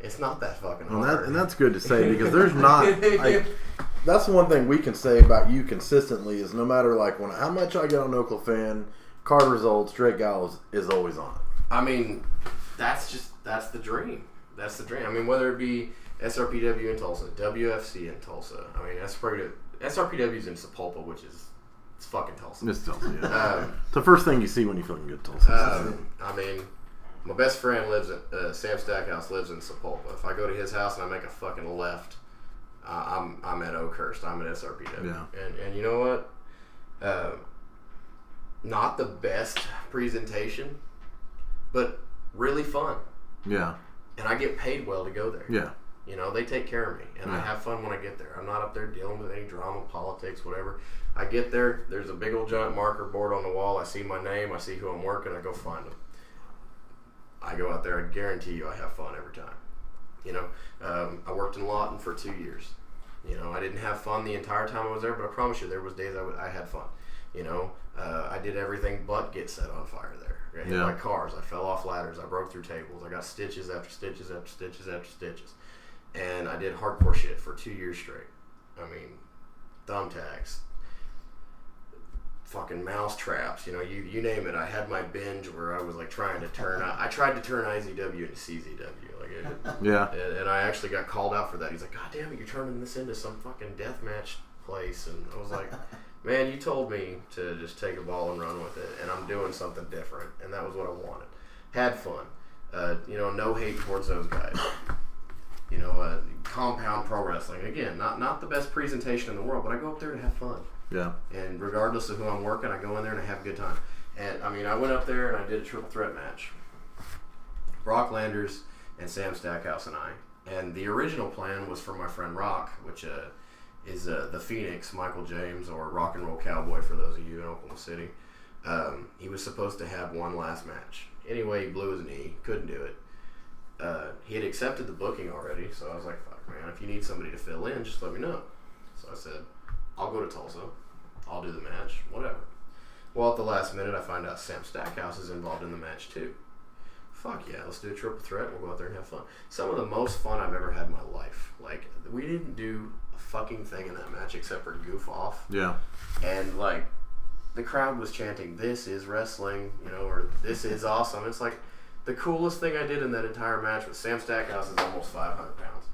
[SPEAKER 4] It's not that fucking hard.
[SPEAKER 2] And that's good to say because there's not. That's one thing we can say about you consistently is no matter how much I get on Oakland Fan, card results, Drake Gallows is always on it.
[SPEAKER 4] I mean, that's the dream. That's the dream. I mean, whether it be SRPW in Tulsa, WFC in Tulsa. I mean, SRPW's in Sapulpa, which is it's fucking Tulsa.
[SPEAKER 2] It's Tulsa. Yeah. It's the first thing you see when you fucking get Tulsa.
[SPEAKER 4] I mean. My best friend lives at Sam Stackhouse lives in Sapulpa. If I go to his house and I make a fucking left, I'm at Oakhurst. I'm at SRPW. Yeah. And you know what? Not the best presentation, but really fun.
[SPEAKER 2] Yeah.
[SPEAKER 4] And I get paid well to go there.
[SPEAKER 2] Yeah.
[SPEAKER 4] You know, they take care of me, and I have fun when I get there. I'm not up there dealing with any drama, politics, whatever. I get there. There's a big old giant marker board on the wall. I see my name. I see who I'm working. I go find them. I go out there, I guarantee you I have fun every time. You know, I worked in Lawton for 2 years. You know, I didn't have fun the entire time I was there, but I promise you there was days I had fun. You know, I did everything but get set on fire there. I hit my cars, I fell off ladders, I broke through tables, I got stitches after stitches after stitches after stitches. And I did hardcore shit for 2 years straight. I mean, thumbtacks, fucking mouse traps, you know, you name it. I had my binge where I was like trying to turn I tried to turn IZW into CZW, like and I actually got called out for that. He's like, God damn it, you're turning this into some fucking deathmatch place. And I was like, man, you told me to just take a ball and run with it, and I'm doing something different, and that was what I wanted. Had fun. You know, no hate towards those guys. You know, compound pro wrestling, again, not the best presentation in the world, but I go up there to have fun.
[SPEAKER 2] Yeah. And
[SPEAKER 4] regardless of who I'm working, I go in there and I have a good time. And I mean, I went up there and I did a triple threat match. Brock Landers and Sam Stackhouse and I. And the original plan was for my friend Rock, which is the Phoenix, Michael James, or Rock and Roll Cowboy for those of you in Oklahoma City. He was supposed to have one last match. Anyway, he blew his knee, couldn't do it. He had accepted the booking already, so I was like, fuck, man, if you need somebody to fill in, just let me know. So I said, I'll go to Tulsa. I'll do the match. Whatever. Well, at the last minute, I find out Sam Stackhouse is involved in the match, too. Fuck yeah, let's do a triple threat. We'll go out there and have fun. Some of the most fun I've ever had in my life. Like, we didn't do a fucking thing in that match except for goof off.
[SPEAKER 2] Yeah.
[SPEAKER 4] And, like, the crowd was chanting, this is wrestling, you know, or this is awesome. It's like, the coolest thing I did in that entire match was Sam Stackhouse is almost 500 pounds.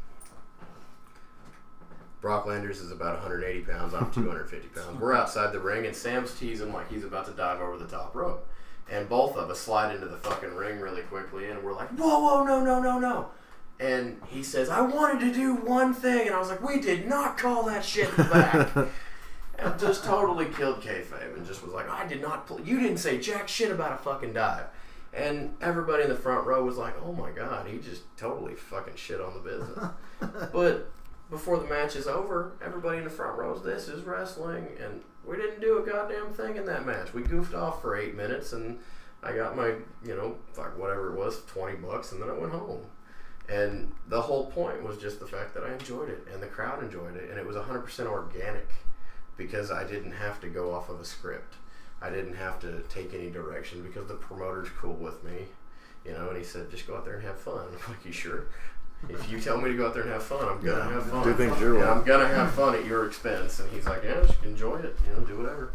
[SPEAKER 4] Brock Landers is about 180 pounds. I'm 250 pounds. We're outside the ring, and Sam's teasing like he's about to dive over the top rope. And both of us slide into the fucking ring really quickly, and we're like, whoa, no. And he says, I wanted to do one thing. And I was like, we did not call that shit back. And just totally killed kayfabe and just was like, I did not you didn't say jack shit about a fucking dive. And everybody in the front row was like, oh my God, he just totally fucking shit on the business. But before the match is over, everybody in the front row is, this is wrestling, and we didn't do a goddamn thing in that match. We goofed off for 8 minutes, and I got my, you know, fuck whatever it was, $20, and then I went home. And the whole point was just the fact that I enjoyed it, and the crowd enjoyed it, and it was 100% organic, because I didn't have to go off of a script. I didn't have to take any direction, because the promoter's cool with me, you know, and he said, just go out there and have fun. I'm like, you sure? If you tell me to go out there and have fun, I'm gonna have fun.
[SPEAKER 2] Do things your way.
[SPEAKER 4] I'm gonna have fun at your expense. And he's like, yeah, just enjoy it, you know, do whatever.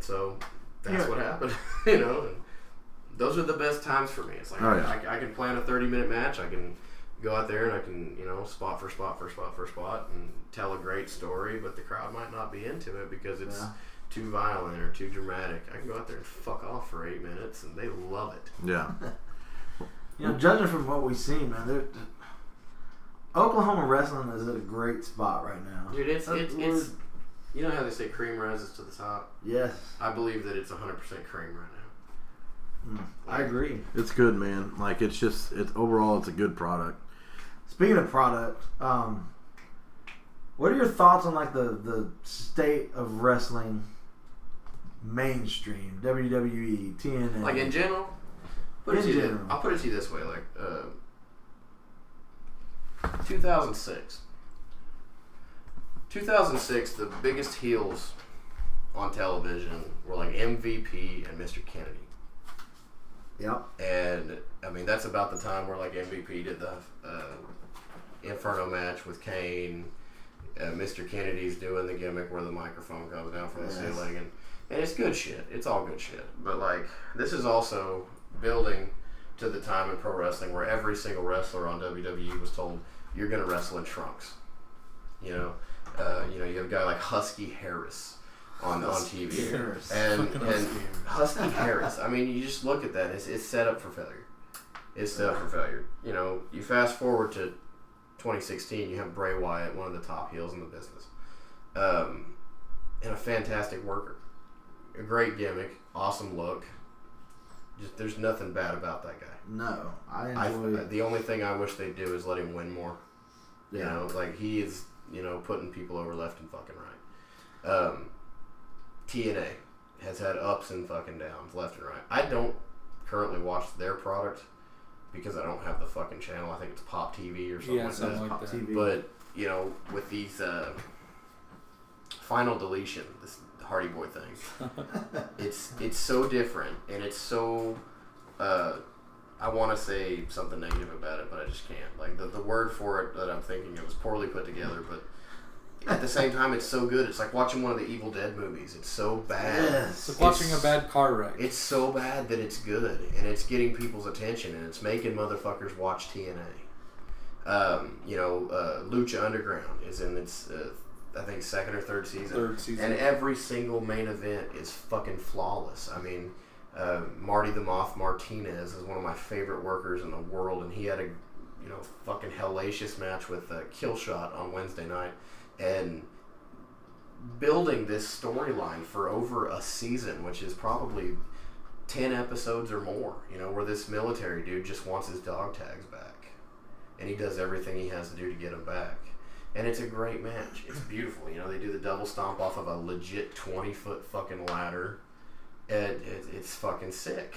[SPEAKER 4] So that's what happened, you know. And those are the best times for me. It's like I can plan a 30-minute match. I can go out there and I can, you know, spot for spot and tell a great story, but the crowd might not be into it because it's too violent or too dramatic. I can go out there and fuck off for 8 minutes, and they love it.
[SPEAKER 2] Yeah.
[SPEAKER 1] You know, judging from what we've seen, man, Oklahoma wrestling is at a great spot right now.
[SPEAKER 4] Dude, it's you know how they say cream rises to the top?
[SPEAKER 1] Yes.
[SPEAKER 4] I believe that it's 100% cream right now.
[SPEAKER 1] I agree.
[SPEAKER 2] It's good, man. Like it's overall it's a good product.
[SPEAKER 1] Speaking of product, what are your thoughts on like the state of wrestling mainstream, WWE, TNA?
[SPEAKER 4] Like in general? I'll put it to you this way, like 2006. 2006, the biggest heels on television were like MVP and Mr. Kennedy.
[SPEAKER 1] Yep.
[SPEAKER 4] And I mean that's about the time where like MVP did the Inferno match with Kane. Mr. Kennedy's doing the gimmick where the microphone comes down from the ceiling, and it's good shit. It's all good shit. But like this is also building to the time in pro wrestling where every single wrestler on WWE was told you're gonna wrestle in trunks. You know, you have a guy like Husky Harris on TV,
[SPEAKER 1] Harris.
[SPEAKER 4] and Husky Harris. I mean, you just look at that. It's set up for failure. It's set up for failure. You know, you fast forward to 2016, you have Bray Wyatt, one of the top heels in the business, and a fantastic worker, a great gimmick, awesome look. Just there's nothing bad about that guy.
[SPEAKER 1] No, I enjoy.
[SPEAKER 4] The only thing I wish they'd do is let him win more.
[SPEAKER 1] Yeah.
[SPEAKER 4] You know, like he is, putting people over left and fucking right. TNA has had ups and fucking downs left and right. I don't currently watch their product because I don't have the fucking channel. I think it's Pop TV or something like that.
[SPEAKER 1] Pop TV.
[SPEAKER 4] But, with these Final Deletion, this Hardy Boy thing, it's so different and it's so I want to say something negative about it, but I just can't. Like the word for it that I'm thinking it was poorly put together, but at the same time it's so good. It's like watching one of the Evil Dead movies. It's so bad.
[SPEAKER 1] Yes.
[SPEAKER 3] It's like watching a bad car wreck.
[SPEAKER 4] It's so bad that it's good, and it's getting people's attention, and it's making motherfuckers watch TNA. Lucha Underground is in its I think second or third season. And every single main event is fucking flawless. I mean, Marty the Moth Martinez is one of my favorite workers in the world, and he had a fucking hellacious match with Killshot on Wednesday night, and building this storyline for over a season, which is probably 10 episodes or more, where this military dude just wants his dog tags back, and he does everything he has to do to get them back. And it's a great match. It's beautiful. They do the double stomp off of a legit 20-foot fucking ladder. And it's fucking sick.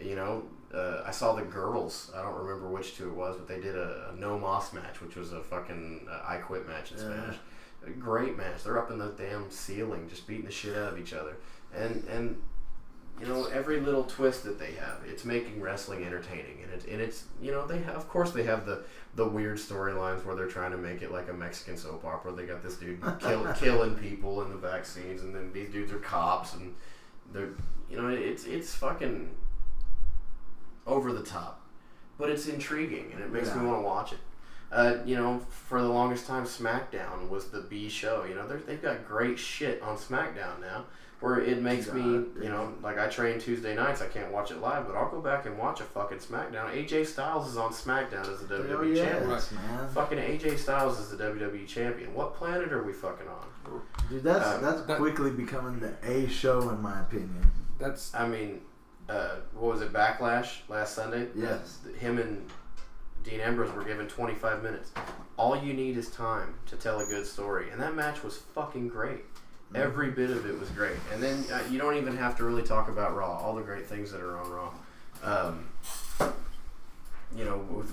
[SPEAKER 4] I saw the girls. I don't remember which two it was, but they did a No Moss match, which was a fucking I Quit match in Smash. A great match. They're up in the damn ceiling just beating the shit out of each other. And every little twist that they have, it's making wrestling entertaining. And it's they have, of course they have the weird storylines where they're trying to make it like a Mexican soap opera. They got this dude killing people in the back scenes, and then these dudes are cops, and they're it's fucking over the top, but it's intriguing and it makes me want to watch it. For the longest time, SmackDown was the B show. They've got great shit on SmackDown now, where it makes me, like I train Tuesday nights. I can't watch it live, but I'll go back and watch a fucking SmackDown. AJ Styles is on SmackDown as the WWE champion.
[SPEAKER 1] Man.
[SPEAKER 4] Fucking AJ Styles is the WWE champion. What planet are we fucking on?
[SPEAKER 1] Dude, that's quickly becoming the A show in my opinion.
[SPEAKER 4] What was it, Backlash last Sunday?
[SPEAKER 1] Yes.
[SPEAKER 4] Him and Dean Ambrose were given 25 minutes. All you need is time to tell a good story. And that match was fucking great. Every bit of it was great. And then you don't even have to really talk about Raw. All the great things that are on Raw.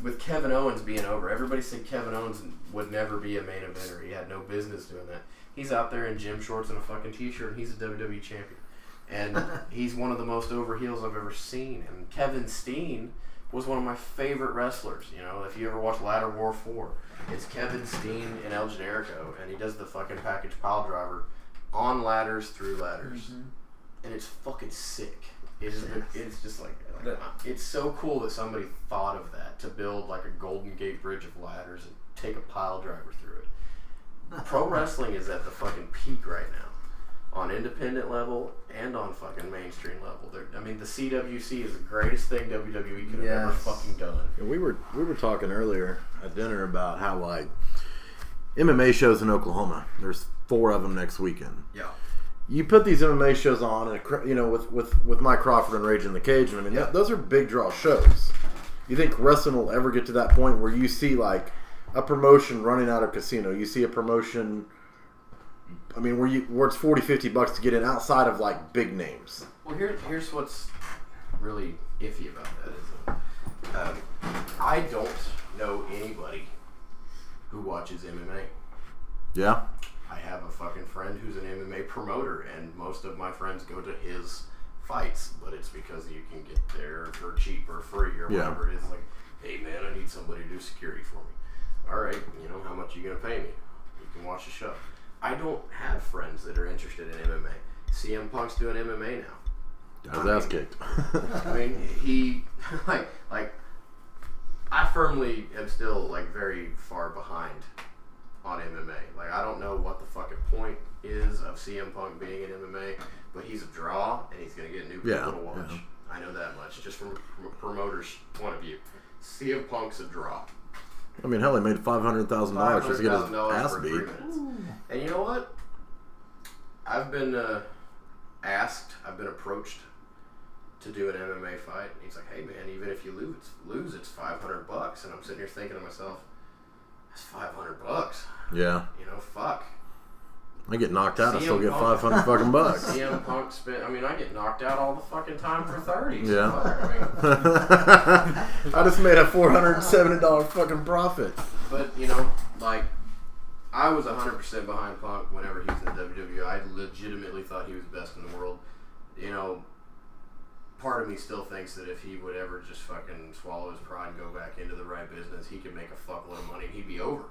[SPEAKER 4] With Kevin Owens being over, everybody said Kevin Owens would never be a main eventer. He had no business doing that. He's out there in gym shorts and a fucking t-shirt, and he's a WWE champion. And he's one of the most over heels I've ever seen. And Kevin Steen was one of my favorite wrestlers. If you ever watch Ladder War 4, it's Kevin Steen and El Generico, and he does the fucking package pile driver on ladders through ladders. Mm-hmm. And it's fucking sick. It's just like it's so cool that somebody thought of that to build like a Golden Gate Bridge of ladders and take a pile driver through it. Pro wrestling is at the fucking peak right now. on independent level and on fucking mainstream level. I mean, the CWC is the greatest thing WWE could have ever fucking done.
[SPEAKER 2] We were talking earlier at dinner about how like MMA shows in Oklahoma. There's 4 of them next weekend.
[SPEAKER 4] Yeah.
[SPEAKER 2] You put these MMA shows on, and you know, with Mike Crawford and Rage in the Cage, and I mean, those are big draw shows. You think wrestling will ever get to that point where you see like a promotion running out of casino? You see a promotion, I mean, where it's $40-$50 to get in outside of like big names.
[SPEAKER 4] Well, here's what's really iffy about that is I don't know anybody who watches MMA.
[SPEAKER 2] Yeah.
[SPEAKER 4] I have a fucking friend who's an MMA promoter, and most of my friends go to his fights, but it's because you can get there for cheap or free or whatever it is. Like, hey man, I need somebody to do security for me. All right, you know, how much are you gonna pay me? You can watch the show. I don't have friends that are interested in MMA. CM Punk's doing MMA now.
[SPEAKER 2] Got his ass kicked.
[SPEAKER 4] I mean, he like I firmly am still like very far behind on MMA. Like, I don't know what the fucking point is of CM Punk being in MMA, but he's a draw and he's gonna get new people to watch. Yeah. I know that much, just from a promoter's point of view. CM Punk's a draw.
[SPEAKER 2] I mean, hell, he made $500,000 just to get his ass beat.
[SPEAKER 4] And you know what? I've been I've been approached to do an MMA fight. And he's like, hey man, even if you lose, it's $500. And I'm sitting here thinking to myself, that's $500.
[SPEAKER 2] Yeah.
[SPEAKER 4] You know, fuck.
[SPEAKER 2] I get knocked out, I still get 500 fucking bucks.
[SPEAKER 4] CM Punk spent, I mean, I get knocked out all the fucking time for 30.
[SPEAKER 2] Yeah.
[SPEAKER 4] Fuck,
[SPEAKER 2] I just made a $470 fucking profit.
[SPEAKER 4] But, you know, like, I was 100% behind Punk whenever he was in the WWE. I legitimately thought he was best in the world. You know, part of me still thinks that if he would ever just fucking swallow his pride and go back into the right business, he could make a fuckload of money and he'd be over.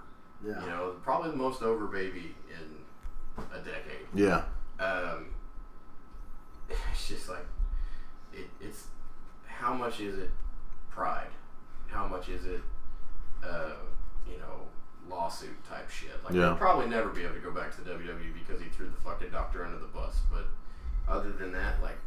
[SPEAKER 4] Yeah. You know, probably the most over baby in a decade.
[SPEAKER 2] Yeah.
[SPEAKER 4] It's just like, it's how much is it pride? How much is it, you know, lawsuit type shit? Like, he'll probably never be able to go back to the WWE because he threw the fucking doctor under the bus. But other than that, like,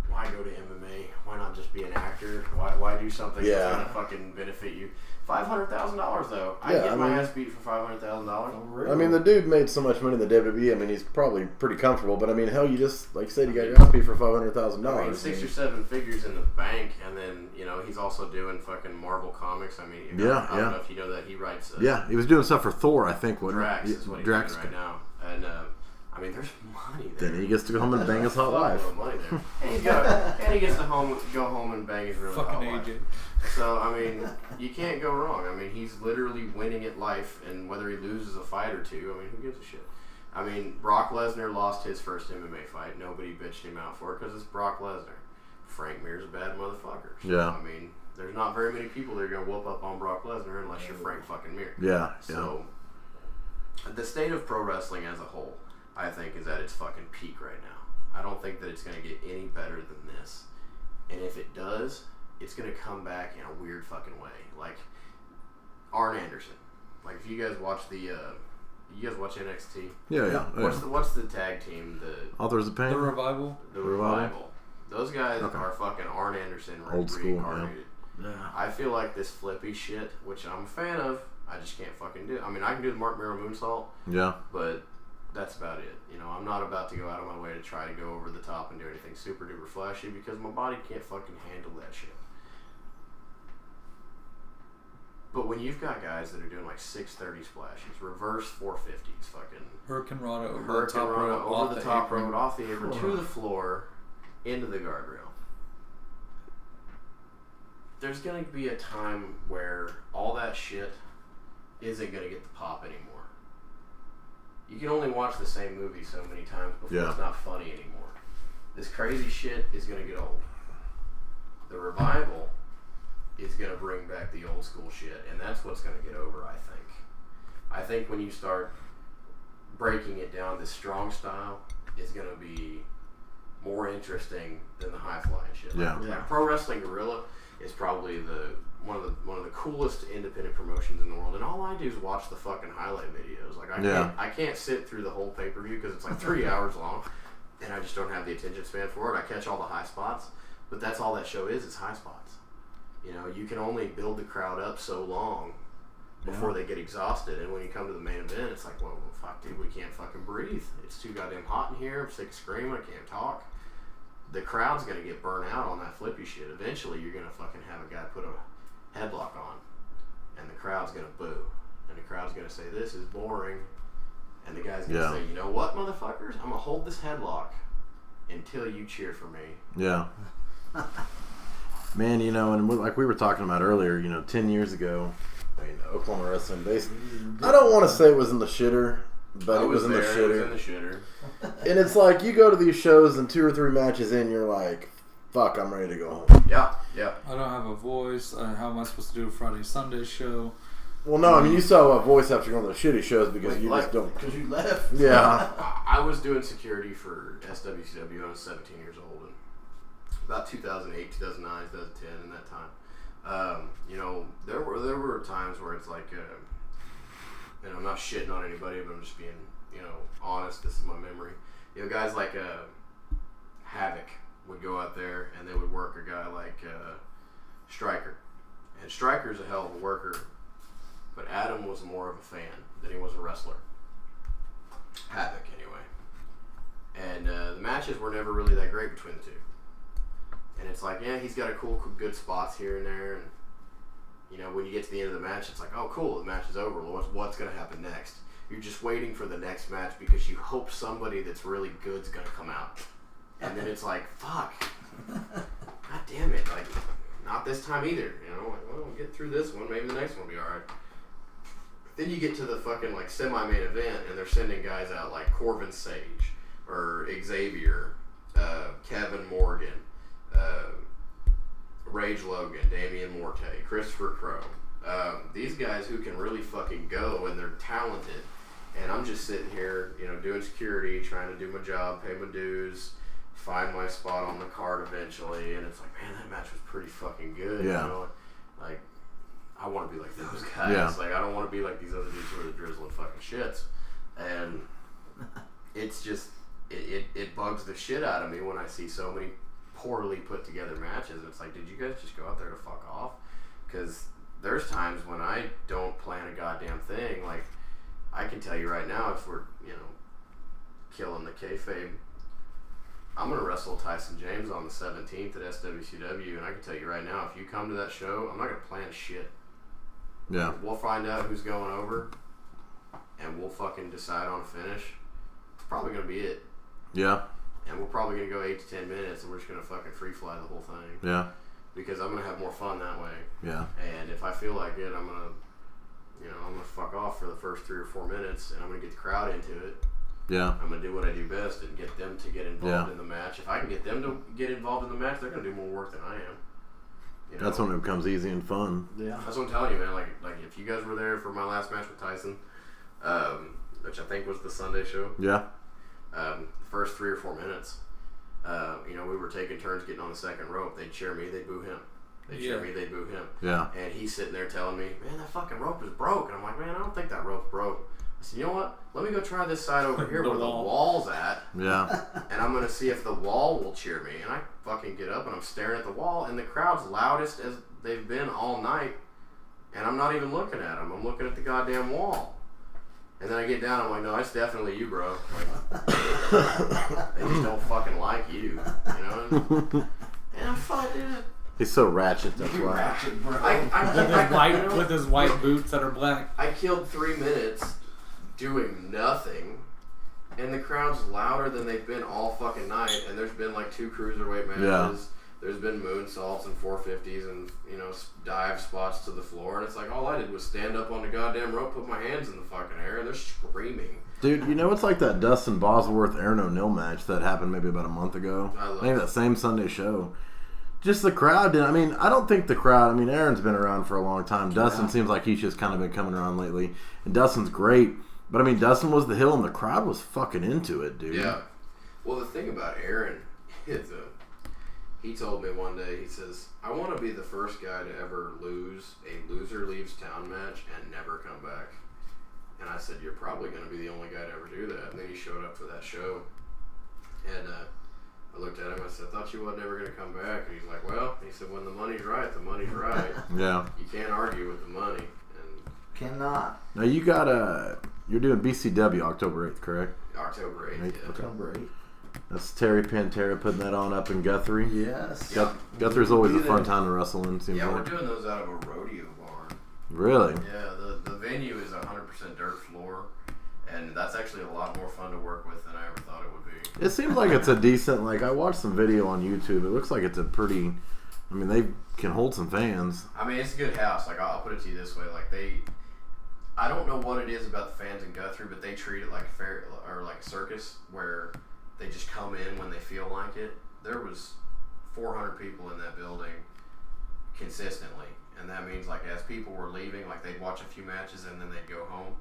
[SPEAKER 4] why go to MMA? Why not just be an actor? Why do something that's gonna fucking benefit you? $500,000 though. I get my ass beat for $500,000.
[SPEAKER 2] I mean, the dude made so much money in the WWE. I mean, he's probably pretty comfortable. But I mean, hell, you just like you said, you got your ass beat for $500,000.
[SPEAKER 4] I mean, 6 or 7 figures in the bank, and then you know he's also doing fucking Marvel comics. I mean, I don't know if you know that he writes.
[SPEAKER 2] He was doing stuff for Thor, I think.
[SPEAKER 4] Drax is what he's doing right now, and I mean, there's money there.
[SPEAKER 2] Then he gets to go home and bang his hot wife.
[SPEAKER 4] Money there. And he gets to go home and bang his really hot wife. So, I mean, you can't go wrong. I mean, he's literally winning at life, and whether he loses a fight or two, I mean, who gives a shit? I mean, Brock Lesnar lost his first MMA fight. Nobody bitched him out for it because it's Brock Lesnar. Frank Mir's a bad motherfucker. So,
[SPEAKER 2] yeah.
[SPEAKER 4] I mean, there's not very many people that are going to whoop up on Brock Lesnar unless you're Frank fucking Mir.
[SPEAKER 2] Yeah.
[SPEAKER 4] So, the state of pro wrestling as a whole, I think, is at its fucking peak right now. I don't think that it's going to get any better than this. And if it does, it's going to come back in a weird fucking way. Like, Arn Anderson. Like, if you guys watch you guys watch NXT?
[SPEAKER 2] Yeah.
[SPEAKER 4] What's the tag team? The
[SPEAKER 2] Authors of Pain?
[SPEAKER 3] The Revival?
[SPEAKER 4] The Revival. Those guys are fucking Arn Anderson
[SPEAKER 2] old school,
[SPEAKER 4] reincarnated. Yeah. I feel like this flippy shit, which I'm a fan of, I just can't fucking do. I mean, I can do the Mark Miro moonsault.
[SPEAKER 2] Yeah.
[SPEAKER 4] But that's about it. You know, I'm not about to go out of my way to try to go over the top and do anything super duper flashy because my body can't fucking handle that shit. But when you've got guys that are doing like 630 splashes, reverse 450s, fucking
[SPEAKER 3] Hurricane Rana over
[SPEAKER 4] the top rope, off the apron, to the floor, into the guardrail. There's going to be a time where all that shit isn't going to get the pop anymore. You can only watch the same movie so many times before it's not funny anymore. This crazy shit is going to get old. The Revival is going to bring back the old school shit, and that's what's going to get over, I think. I think when you start breaking it down, this strong style is going to be more interesting than the high flying shit. Like Pro Wrestling Guerrilla is probably one of the coolest independent promotions in the world, and all I do is watch the fucking highlight videos. Like I can't sit through the whole pay-per-view because it's like 3 hours long. and I just don't have the attention span for it. I catch all the high spots, but that's all that show is high spots. You know, you can only build the crowd up so long before they get exhausted, and when you come to the main event, it's like, well, fuck, dude, we can't fucking breathe. It's too goddamn hot in here. I'm sick of screaming. I can't talk. The crowd's gonna get burnt out on that flippy shit. Eventually, you're gonna fucking have a guy put a headlock on, and the crowd's gonna boo, and the crowd's gonna say, this is boring, and the guy's gonna say, you know what, motherfuckers, I'm gonna hold this headlock until you cheer for me.
[SPEAKER 2] Yeah. Man, you know, and like we were talking about earlier, you know, 10 years ago, I mean, Oklahoma wrestling base. I don't want to say it was in the shitter, but it was in the shitter.
[SPEAKER 4] It was in the shitter.
[SPEAKER 2] And it's like you go to these shows and 2 or 3 matches in, you're like, fuck, I'm ready to go home.
[SPEAKER 4] Yeah, yeah.
[SPEAKER 3] I don't have a voice. How am I supposed to do a Friday, Sunday show?
[SPEAKER 2] Well, no, I mean, you saw a voice after going to the shitty shows because you just don't.
[SPEAKER 1] Because you left.
[SPEAKER 2] Yeah.
[SPEAKER 4] I was doing security for SWCW when I was 17 years old, and about 2008, 2009, 2010, in that time. You know, there were times where it's like, and I'm not shitting on anybody, but I'm just being, you know, honest. This is my memory. You know, guys like Havoc would go out there and they would work a guy like Stryker, and Stryker's a hell of a worker, but Adam was more of a fan than he was a wrestler. Havoc, anyway. And the matches were never really that great between the two. And it's like, yeah, he's got a cool, good spots here and there, and you know, when you get to the end of the match, it's like, oh, cool, the match is over. What's going to happen next? You're just waiting for the next match because you hope somebody that's really good is going to come out. And then it's like, fuck. God damn it. Like, not this time either. You know, like, well, we'll get through this one. Maybe the next one will be alright. Then you get to the fucking, like, semi-main event, and they're sending guys out like Corbin Sage, or Xavier, Kevin Morgan, Rage Logan, Damian Morte, Christopher Crow. These guys who can really fucking go, and they're talented. And I'm just sitting here, you know, doing security, trying to do my job, pay my dues, find my spot on the card eventually. And it's like, man, that match was pretty fucking good.
[SPEAKER 2] Yeah.
[SPEAKER 4] You know? Like, I want to be like those guys.
[SPEAKER 2] Yeah.
[SPEAKER 4] Like, I don't want to be like these other dudes who are the drizzling fucking shits. And it's just, it bugs the shit out of me when I see so many poorly put together matches. It's like, did you guys just go out there to fuck off? Because there's times when I don't plan a goddamn thing. Like, I can tell you right now, if we're, you know, killing the kayfabe, I'm going to wrestle Tyson James on the 17th at SWCW, and I can tell you right now, if you come to that show, I'm not going to plan shit.
[SPEAKER 2] Yeah.
[SPEAKER 4] We'll find out who's going over, and we'll fucking decide on a finish. It's probably going to be it.
[SPEAKER 2] Yeah.
[SPEAKER 4] And we're probably going to go 8 to 10 minutes, and we're just going to fucking free fly the whole thing.
[SPEAKER 2] Yeah.
[SPEAKER 4] Because I'm going to have more fun that way.
[SPEAKER 2] Yeah.
[SPEAKER 4] And if I feel like it, I'm going to, you know, I'm going to fuck off for the first 3 or 4 minutes, and I'm going to get the crowd into it.
[SPEAKER 2] Yeah.
[SPEAKER 4] I'm going to do what I do best and get them to get involved in the match. If I can get them to get involved in the match, they're going to do more work than I am. You know?
[SPEAKER 2] That's when it becomes easy and fun.
[SPEAKER 1] Yeah.
[SPEAKER 4] That's what I'm telling you, man. Like if you guys were there for my last match with Tyson, which I think was the Sunday show.
[SPEAKER 2] Yeah.
[SPEAKER 4] The first 3 or 4 minutes, you know, we were taking turns getting on the second rope. They'd cheer me, they'd boo him. They'd cheer me, they'd boo him.
[SPEAKER 2] Yeah.
[SPEAKER 4] And he's sitting there telling me, man, that fucking rope is broke. And I'm like, man, I don't think that rope's broke. I said, you know what? Let me go try this side over here where the wall's at.
[SPEAKER 2] Yeah.
[SPEAKER 4] And I'm going to see if the wall will cheer me. And I fucking get up and I'm staring at the wall, and the crowd's loudest as they've been all night. And I'm not even looking at them. I'm looking at the goddamn wall. And then I get down, I'm like, no, it's definitely you, bro. Like, they just don't fucking like you, you know? And I'm fucking...
[SPEAKER 2] He's so ratchet, that's
[SPEAKER 1] You
[SPEAKER 2] why.
[SPEAKER 1] ratchet, bro.
[SPEAKER 3] With his white boots that are black.
[SPEAKER 4] I killed 3 minutes doing nothing, and the crowd's louder than they've been all fucking night, and there's been like 2 cruiserweight matches.
[SPEAKER 2] Yeah.
[SPEAKER 4] There's been moonsaults and 450s and, you know, dive spots to the floor, and it's like all I did was stand up on the goddamn rope, put my hands in the fucking air, and they're screaming.
[SPEAKER 2] Dude, you know, it's like that Dustin Bosworth Aaron O'Neill match that happened maybe about a month ago. Maybe that same Sunday show. Just the crowd didn't. I mean, I don't think the crowd. I mean, Aaron's been around for a long time. Dustin seems like he's just kind of been coming around lately. And Dustin's great. But I mean, Dustin was the heel and the crowd was fucking into it, dude.
[SPEAKER 4] Yeah. Well, the thing about Aaron is he told me one day, he says, I want to be the first guy to ever lose a loser leaves town match and never come back. And I said, you're probably going to be the only guy to ever do that. And then he showed up for that show. And I looked at him. I said, "I thought you wasn't ever going to come back." And he's like, "Well," he said, "when the money's right, the money's right.
[SPEAKER 2] Yeah.
[SPEAKER 4] You can't argue with the money." And
[SPEAKER 1] Cannot.
[SPEAKER 2] Now you got you're doing BCW October 8th, correct?
[SPEAKER 4] October 8th.
[SPEAKER 2] Eighth,
[SPEAKER 4] Yeah.
[SPEAKER 2] okay.
[SPEAKER 1] October 8th.
[SPEAKER 2] That's Terry Pantera putting that on up in Guthrie.
[SPEAKER 1] Yes.
[SPEAKER 4] Yeah.
[SPEAKER 2] Guthrie's always a
[SPEAKER 1] Be
[SPEAKER 2] fun
[SPEAKER 1] there.
[SPEAKER 2] time to wrestle in. Seems
[SPEAKER 4] Yeah, we're
[SPEAKER 2] like.
[SPEAKER 4] doing those out of a rodeo barn.
[SPEAKER 2] Really?
[SPEAKER 4] Yeah, the venue is 100% dirt floor, and that's actually a lot more fun to work with than I ever thought it would be.
[SPEAKER 2] It seems like it's a decent. Like I watched some video on YouTube. It looks like it's a pretty. I mean, they can hold some fans.
[SPEAKER 4] I mean, it's a good house. Like, I'll put it to you this way: like I don't know what it is about the fans in Guthrie, but they treat it like a fair or like a circus where they just come in when they feel like it. There was 400 people in that building consistently, and that means like as people were leaving, like they'd watch a few matches and then they'd go home.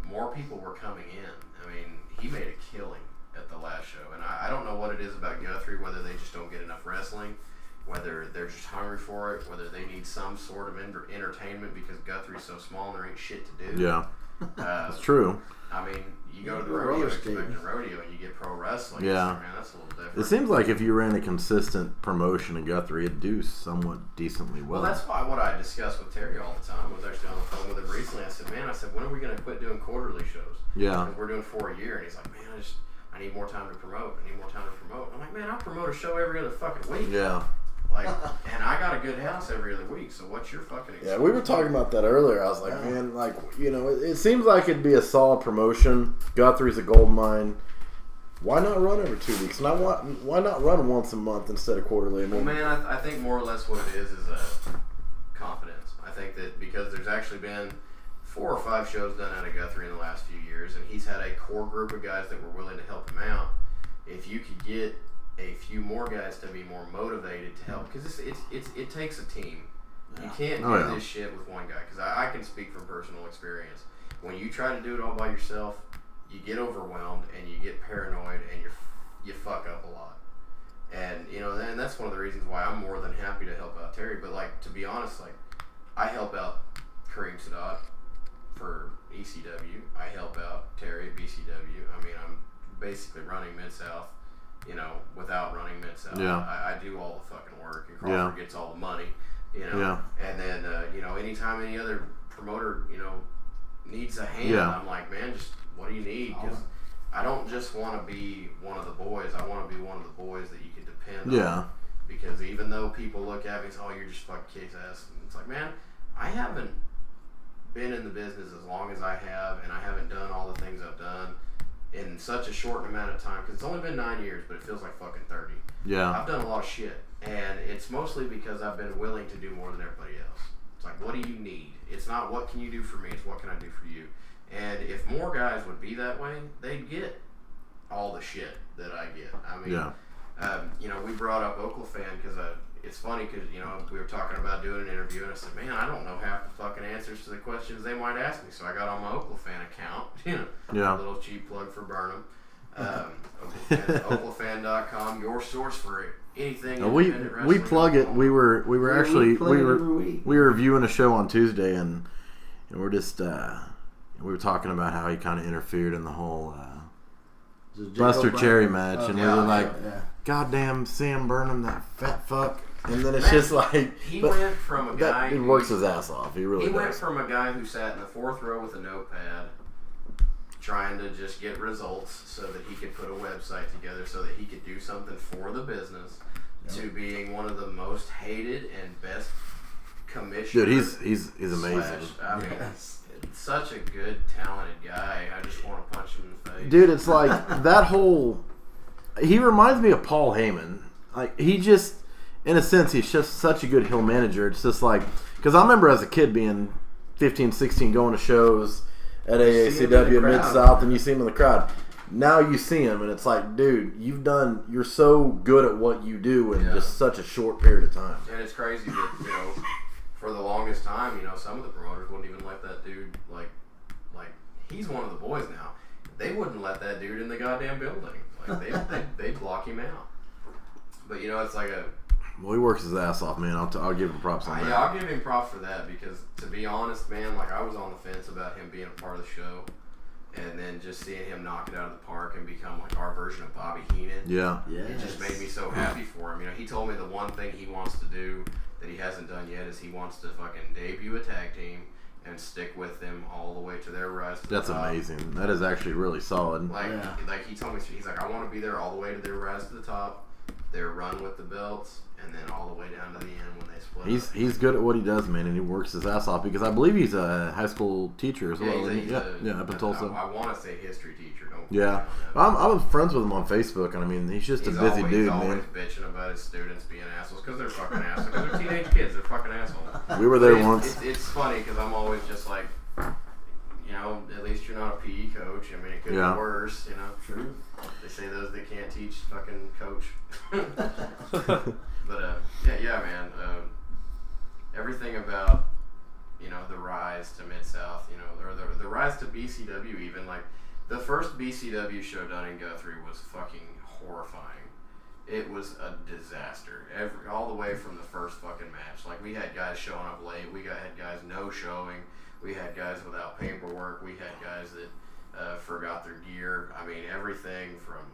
[SPEAKER 4] More people were coming in. I mean, he made a killing at the last show, and I don't know what it is about Guthrie, whether they just don't get enough wrestling, whether they're just hungry for it, whether they need some sort of entertainment because Guthrie's so small and there ain't shit to do.
[SPEAKER 2] Yeah, it's true.
[SPEAKER 4] I mean, you go to the
[SPEAKER 1] Roller
[SPEAKER 4] rodeo
[SPEAKER 1] skating.
[SPEAKER 4] expecting rodeo and you get pro wrestling.
[SPEAKER 2] Yeah.
[SPEAKER 4] So, man, that's a little different.
[SPEAKER 2] It seems like if you ran a consistent promotion in Guthrie, it'd do somewhat decently well.
[SPEAKER 4] Well, that's why what I discussed with Terry all the time. I was actually on the phone with him recently. I said, "Man, when are we going to quit doing quarterly shows?
[SPEAKER 2] Yeah.
[SPEAKER 4] Because we're doing 4 a year." And he's like, "Man, I need more time to promote. I need more time to promote." I'm like, "Man, I'll promote a show every other fucking week."
[SPEAKER 2] Yeah.
[SPEAKER 4] Like, and I got a good house every other week. So what's your fucking excuse?
[SPEAKER 2] Yeah, we were talking about that earlier. I was like, man, like, you know, it seems like it'd be a solid promotion. Guthrie's a gold mine. Why not run every 2 weeks? Why not run once a month instead of quarterly? I
[SPEAKER 4] Well,
[SPEAKER 2] mean,
[SPEAKER 4] man, I think more or less what it is confidence. I think that because there's actually been 4 or 5 shows done out of Guthrie in the last few years, and he's had a core group of guys that were willing to help him out. If you could get a few more guys to be more motivated to help, because it takes a team. You can't do this shit with one guy, because I can speak from personal experience. When you try to do it all by yourself, you get overwhelmed and you get paranoid and you fuck up a lot. And you know, and that's one of the reasons why I'm more than happy to help out Terry. But like, to be honest, like, I help out Kareem Sadat for ECW. I help out Terry at BCW. I mean, I'm basically running Mid-South, you know, without running Mid-South.
[SPEAKER 2] Yeah.
[SPEAKER 4] I do all the fucking work, and Crawford gets all the money, you know.
[SPEAKER 2] Yeah.
[SPEAKER 4] And then, you know, anytime any other promoter, you know, needs a hand, I'm like, man, just what do you need? Because I don't just want to be one of the boys. I want to be one of the boys that you can depend on.
[SPEAKER 2] Yeah.
[SPEAKER 4] Because even though people look at me and say, "Oh, you're just fucking kick ass," it's like, man, I haven't been in the business as long as I have, and I haven't done all the things I've done in such a short amount of time. Because it's only been 9 years, but it feels like fucking 30.
[SPEAKER 2] Yeah.
[SPEAKER 4] I've done a lot of shit, and it's mostly because I've been willing to do more than everybody else. It's like, what do you need? It's not what can you do for me, it's what can I do for you. And if more guys would be that way, they'd get all the shit that I get. I mean, you know, we brought up Oklafan because it's funny because, you know, we were talking about doing an interview, and I said, man, I don't know half the fucking answers to the questions they might ask me. So I got on my Oklafan account, you know, a little cheap plug for Burnham. Oklafan.com, your source for anything.
[SPEAKER 2] We plug it. We were reviewing a show on Tuesday, and we're just we were talking about how he kind of interfered in the whole Buster Cherry match, and we were like, "Goddamn Sam Burnham, that fat fuck!" And then it's just like
[SPEAKER 4] he went from a guy
[SPEAKER 2] he works his ass off. He really
[SPEAKER 4] went from a guy who sat in the 4th row with a notepad, trying to just get results so that he could put a website together so that he could do something for the business, to being one of the most hated and best commissioners.
[SPEAKER 2] Dude, he's amazing.
[SPEAKER 4] I mean, such a good, talented guy. I just want to punch him in the face.
[SPEAKER 2] Dude, it's like that whole. He reminds me of Paul Heyman. Like, he just, in a sense, he's just such a good heel manager. It's just like, because I remember as a kid being 15, 16, going to shows at AACW Mid-South, and you see him in the crowd. Now you see him, and it's like, dude, you're so good at what you do in just such a short period of time.
[SPEAKER 4] And it's crazy that, you know, for the longest time, you know, some of the promoters wouldn't even let that dude, like he's one of the boys now. They wouldn't let that dude in the goddamn building. Like, they block him out. But, you know, it's like
[SPEAKER 2] well, he works his ass off, man. I'll give him props on that.
[SPEAKER 4] Yeah, I'll give him props for that because, to be honest, man, like, I was on the fence about him being a part of the show. and then just seeing him knock it out of the park and become like our version of Bobby Heenan.
[SPEAKER 2] Yeah.
[SPEAKER 4] It just made me so happy for him. You know, he told me the one thing he wants to do that he hasn't done yet is he wants to fucking debut a tag team and stick with them all the way to their rise to the
[SPEAKER 2] That's
[SPEAKER 4] top.
[SPEAKER 2] amazing. That is actually really solid.
[SPEAKER 4] Like he told me, he's like, I want to be there all the way to their rise to the top, their run with the belts, and then all the way down to the end when they split up.
[SPEAKER 2] He's good at what he does, man, and he works his ass off because I believe he's a high school teacher as well. Up in Tulsa.
[SPEAKER 4] I want to say history teacher. Don't
[SPEAKER 2] yeah, I'm friends with him on Facebook, and I mean he's just a busy dude,
[SPEAKER 4] he's
[SPEAKER 2] man.
[SPEAKER 4] always bitching about his students being assholes because they're fucking assholes. Because they're teenage kids, they're fucking assholes.
[SPEAKER 2] We were there once.
[SPEAKER 4] It's funny because I'm always just like, you know, at least you're not a PE coach. I mean, it could be worse, you know.
[SPEAKER 1] True.
[SPEAKER 4] They say those that can't teach fucking coach. But yeah, man. Everything about, you know, the rise to Mid-South, you know, or the rise to BCW even, like, the first BCW show done in Guthrie was fucking horrifying. It was a disaster. All the way from the first fucking match. Like, we had guys showing up late. Had guys no showing. We had guys without paperwork. We had guys that forgot their gear. I mean, everything from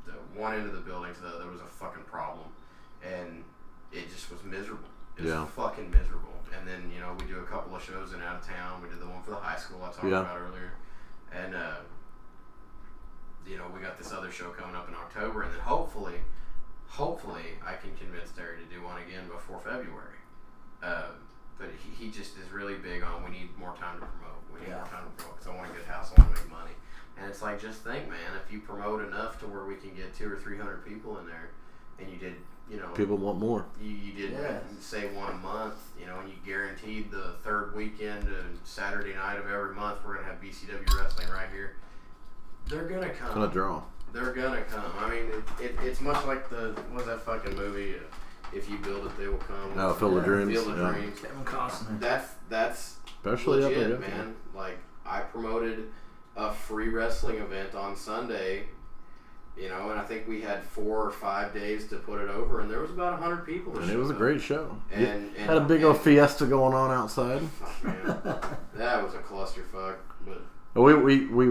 [SPEAKER 4] the one end of the building to the other was a fucking problem. And it just was miserable. It was fucking miserable. And then, you know, we do a couple of shows in out of town. We did the one for the high school I talked about earlier. And, you know, we got this other show coming up in October. And then hopefully I can convince Terry to do one again before February. But he just is really big on, we need more time to promote. We need more time to promote because I want a good house. I want to make money. And it's like, just think, man, if you promote enough to where we can get 200 or 300 people in there, and you did, you know,
[SPEAKER 2] people want more.
[SPEAKER 4] You did say one a month, you know, and you guaranteed the third weekend and Saturday night of every month we're gonna have BCW wrestling right here. They're gonna come.
[SPEAKER 2] Gonna draw.
[SPEAKER 4] They're gonna come. I mean, it's much like what's that fucking movie? If you build it, they will come.
[SPEAKER 2] Oh, Field of Dreams.
[SPEAKER 4] Field of Dreams.
[SPEAKER 1] Kevin Costner.
[SPEAKER 4] That's
[SPEAKER 2] especially
[SPEAKER 4] legit,
[SPEAKER 2] up there,
[SPEAKER 4] man. Like, I promoted a free wrestling event on Sunday, you know, and I think we had 4 or 5 days to put it over, and there was about 100 people.
[SPEAKER 2] And it was a great show.
[SPEAKER 4] And
[SPEAKER 2] had a big old fiesta going on outside.
[SPEAKER 4] Fuck, man, that was a clusterfuck. But
[SPEAKER 2] we were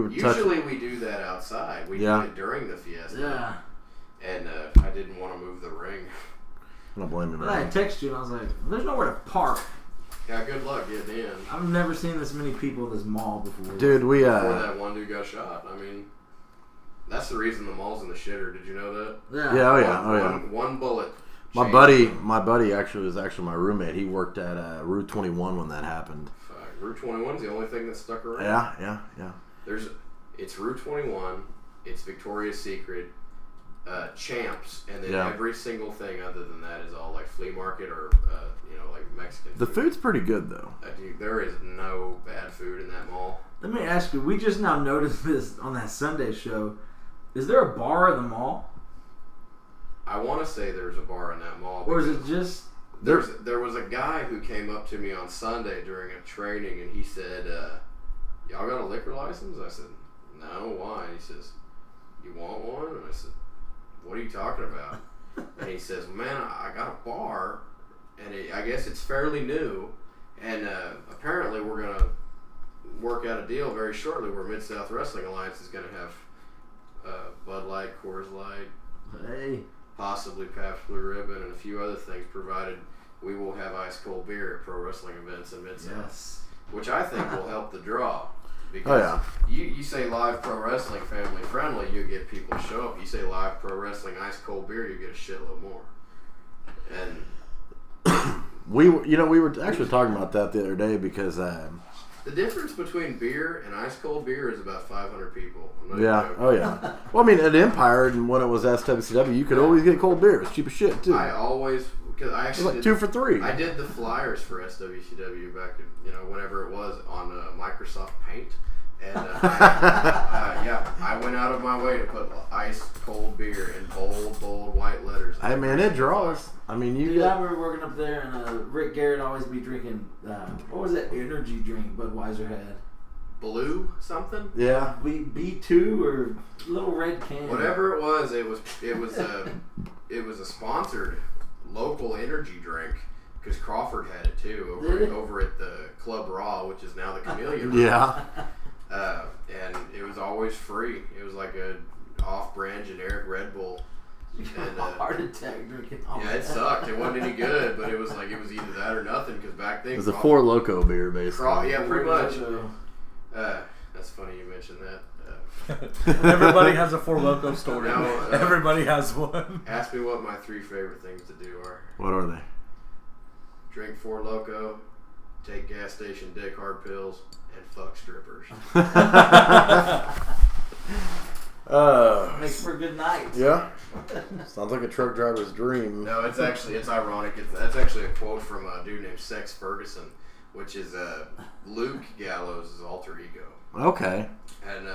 [SPEAKER 4] usually we do that outside. We do it during the fiesta.
[SPEAKER 1] Yeah.
[SPEAKER 4] And I didn't want to move the ring.
[SPEAKER 2] I don't blame you, man.
[SPEAKER 1] I texted you and I was like, "There's nowhere to park."
[SPEAKER 4] Yeah, good luck getting in.
[SPEAKER 1] I've never seen this many people at this mall before.
[SPEAKER 2] Dude,
[SPEAKER 4] before that one dude got shot. I mean, that's the reason the mall's in the shitter. Did you know that?
[SPEAKER 1] Yeah.
[SPEAKER 4] One bullet.
[SPEAKER 2] My buddy actually was my roommate. He worked at Route 21 when that happened.
[SPEAKER 4] Route 21 is the only thing that stuck around.
[SPEAKER 2] Yeah.
[SPEAKER 4] It's Route 21. It's Victoria's Secret, Champs, and then every single thing other than that is all like flea market or you know, like Mexican.
[SPEAKER 2] The food's pretty good though.
[SPEAKER 4] Dude, there is no bad food in that mall.
[SPEAKER 1] Let me ask you. We just now noticed this on that Sunday show. Is there a bar in the mall?
[SPEAKER 4] I want to say there's a bar in that mall.
[SPEAKER 1] Or is it just...
[SPEAKER 4] There was a guy who came up to me on Sunday during a training, and he said, y'all got a liquor license? I said, no, why? And he says, you want one? And I said, what are you talking about? And he says, man, I got a bar, and I guess it's fairly new, and apparently we're going to work out a deal very shortly where Mid-South Wrestling Alliance is going to have Bud Light, Coors Light, possibly Pabst Blue Ribbon, and a few other things, provided we will have ice cold beer at pro wrestling events in Mid-South, which I think will help the draw. Because you say live pro wrestling family friendly, you get people to show up. You say live pro wrestling ice cold beer, you get a shitload more. And
[SPEAKER 2] we were actually talking about that the other day because
[SPEAKER 4] the difference between beer and ice cold beer is about 500 people.
[SPEAKER 2] Well, I mean, at Empire and when it was SWCW, you could always get cold beer. It's cheap as shit too.
[SPEAKER 4] Because I actually
[SPEAKER 2] like 2 for $3.
[SPEAKER 4] I did the flyers for SWCW back, whenever it was on Microsoft Paint, and I went out of my way to put ice cold beer in bold white letters.
[SPEAKER 2] Hey man, it draws. I mean,
[SPEAKER 1] I remember working up there, and Rick Garrett always be drinking. What was that energy drink Budweiser had?
[SPEAKER 4] Blue something?
[SPEAKER 2] Yeah.
[SPEAKER 1] B2 or little red can.
[SPEAKER 4] Whatever it was a sponsored local energy drink, because Crawford had it too over at the Club Raw, which is now the Chameleon.
[SPEAKER 2] Yeah.
[SPEAKER 4] it was always free. It was like a off-brand generic Red Bull.
[SPEAKER 1] And heart attack drinking all
[SPEAKER 4] Yeah, it sucked. It wasn't any good, but it was like it was either that or nothing. Because back then
[SPEAKER 2] It was a Four Loco beer, basically.
[SPEAKER 4] yeah, pretty much. That's funny you mentioned that.
[SPEAKER 3] Everybody has a Four Loco story.
[SPEAKER 4] Now,
[SPEAKER 3] Everybody has one.
[SPEAKER 4] Ask me what my 3 favorite things to do are.
[SPEAKER 2] What are they?
[SPEAKER 4] Drink Four Loco, take gas station dick hard pills, and fuck strippers.
[SPEAKER 1] Makes for a good night.
[SPEAKER 2] Yeah. Sounds like a truck driver's dream.
[SPEAKER 4] No, it's ironic. That's actually a quote from a dude named Sex Ferguson, which is Luke Gallows' alter ego.
[SPEAKER 2] Okay.
[SPEAKER 4] And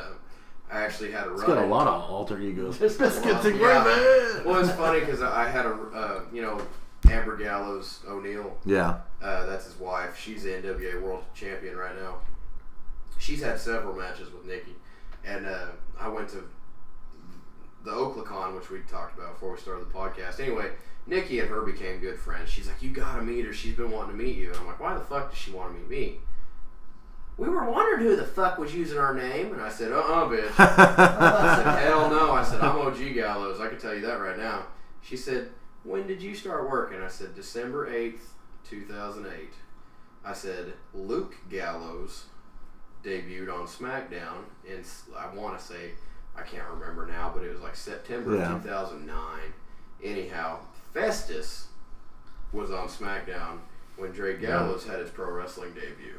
[SPEAKER 4] I actually had a
[SPEAKER 2] It's
[SPEAKER 4] run.
[SPEAKER 2] got a lot of alter egos.
[SPEAKER 4] Well, it's funny because I had Amber Gallows O'Neal.
[SPEAKER 2] Yeah.
[SPEAKER 4] That's his wife. She's the NWA World Champion right now. She's had several matches with Nikki. And I went to the Oklacon, which we talked about before we started the podcast. Anyway, Nikki and her became good friends. She's like, you gotta meet her. She's been wanting to meet you. And I'm like, why the fuck does she want to meet me? We were wondering who the fuck was using our name. And I said, bitch. I said, hell no. I said, I'm OG Gallows. I can tell you that right now. She said, when did you start working? I said, December 8th, 2008. I said, Luke Gallows debuted on SmackDown in, I want to say, I can't remember now, but it was like September of 2009. Anyhow, Festus was on SmackDown when Drake Gallows had his pro wrestling debut.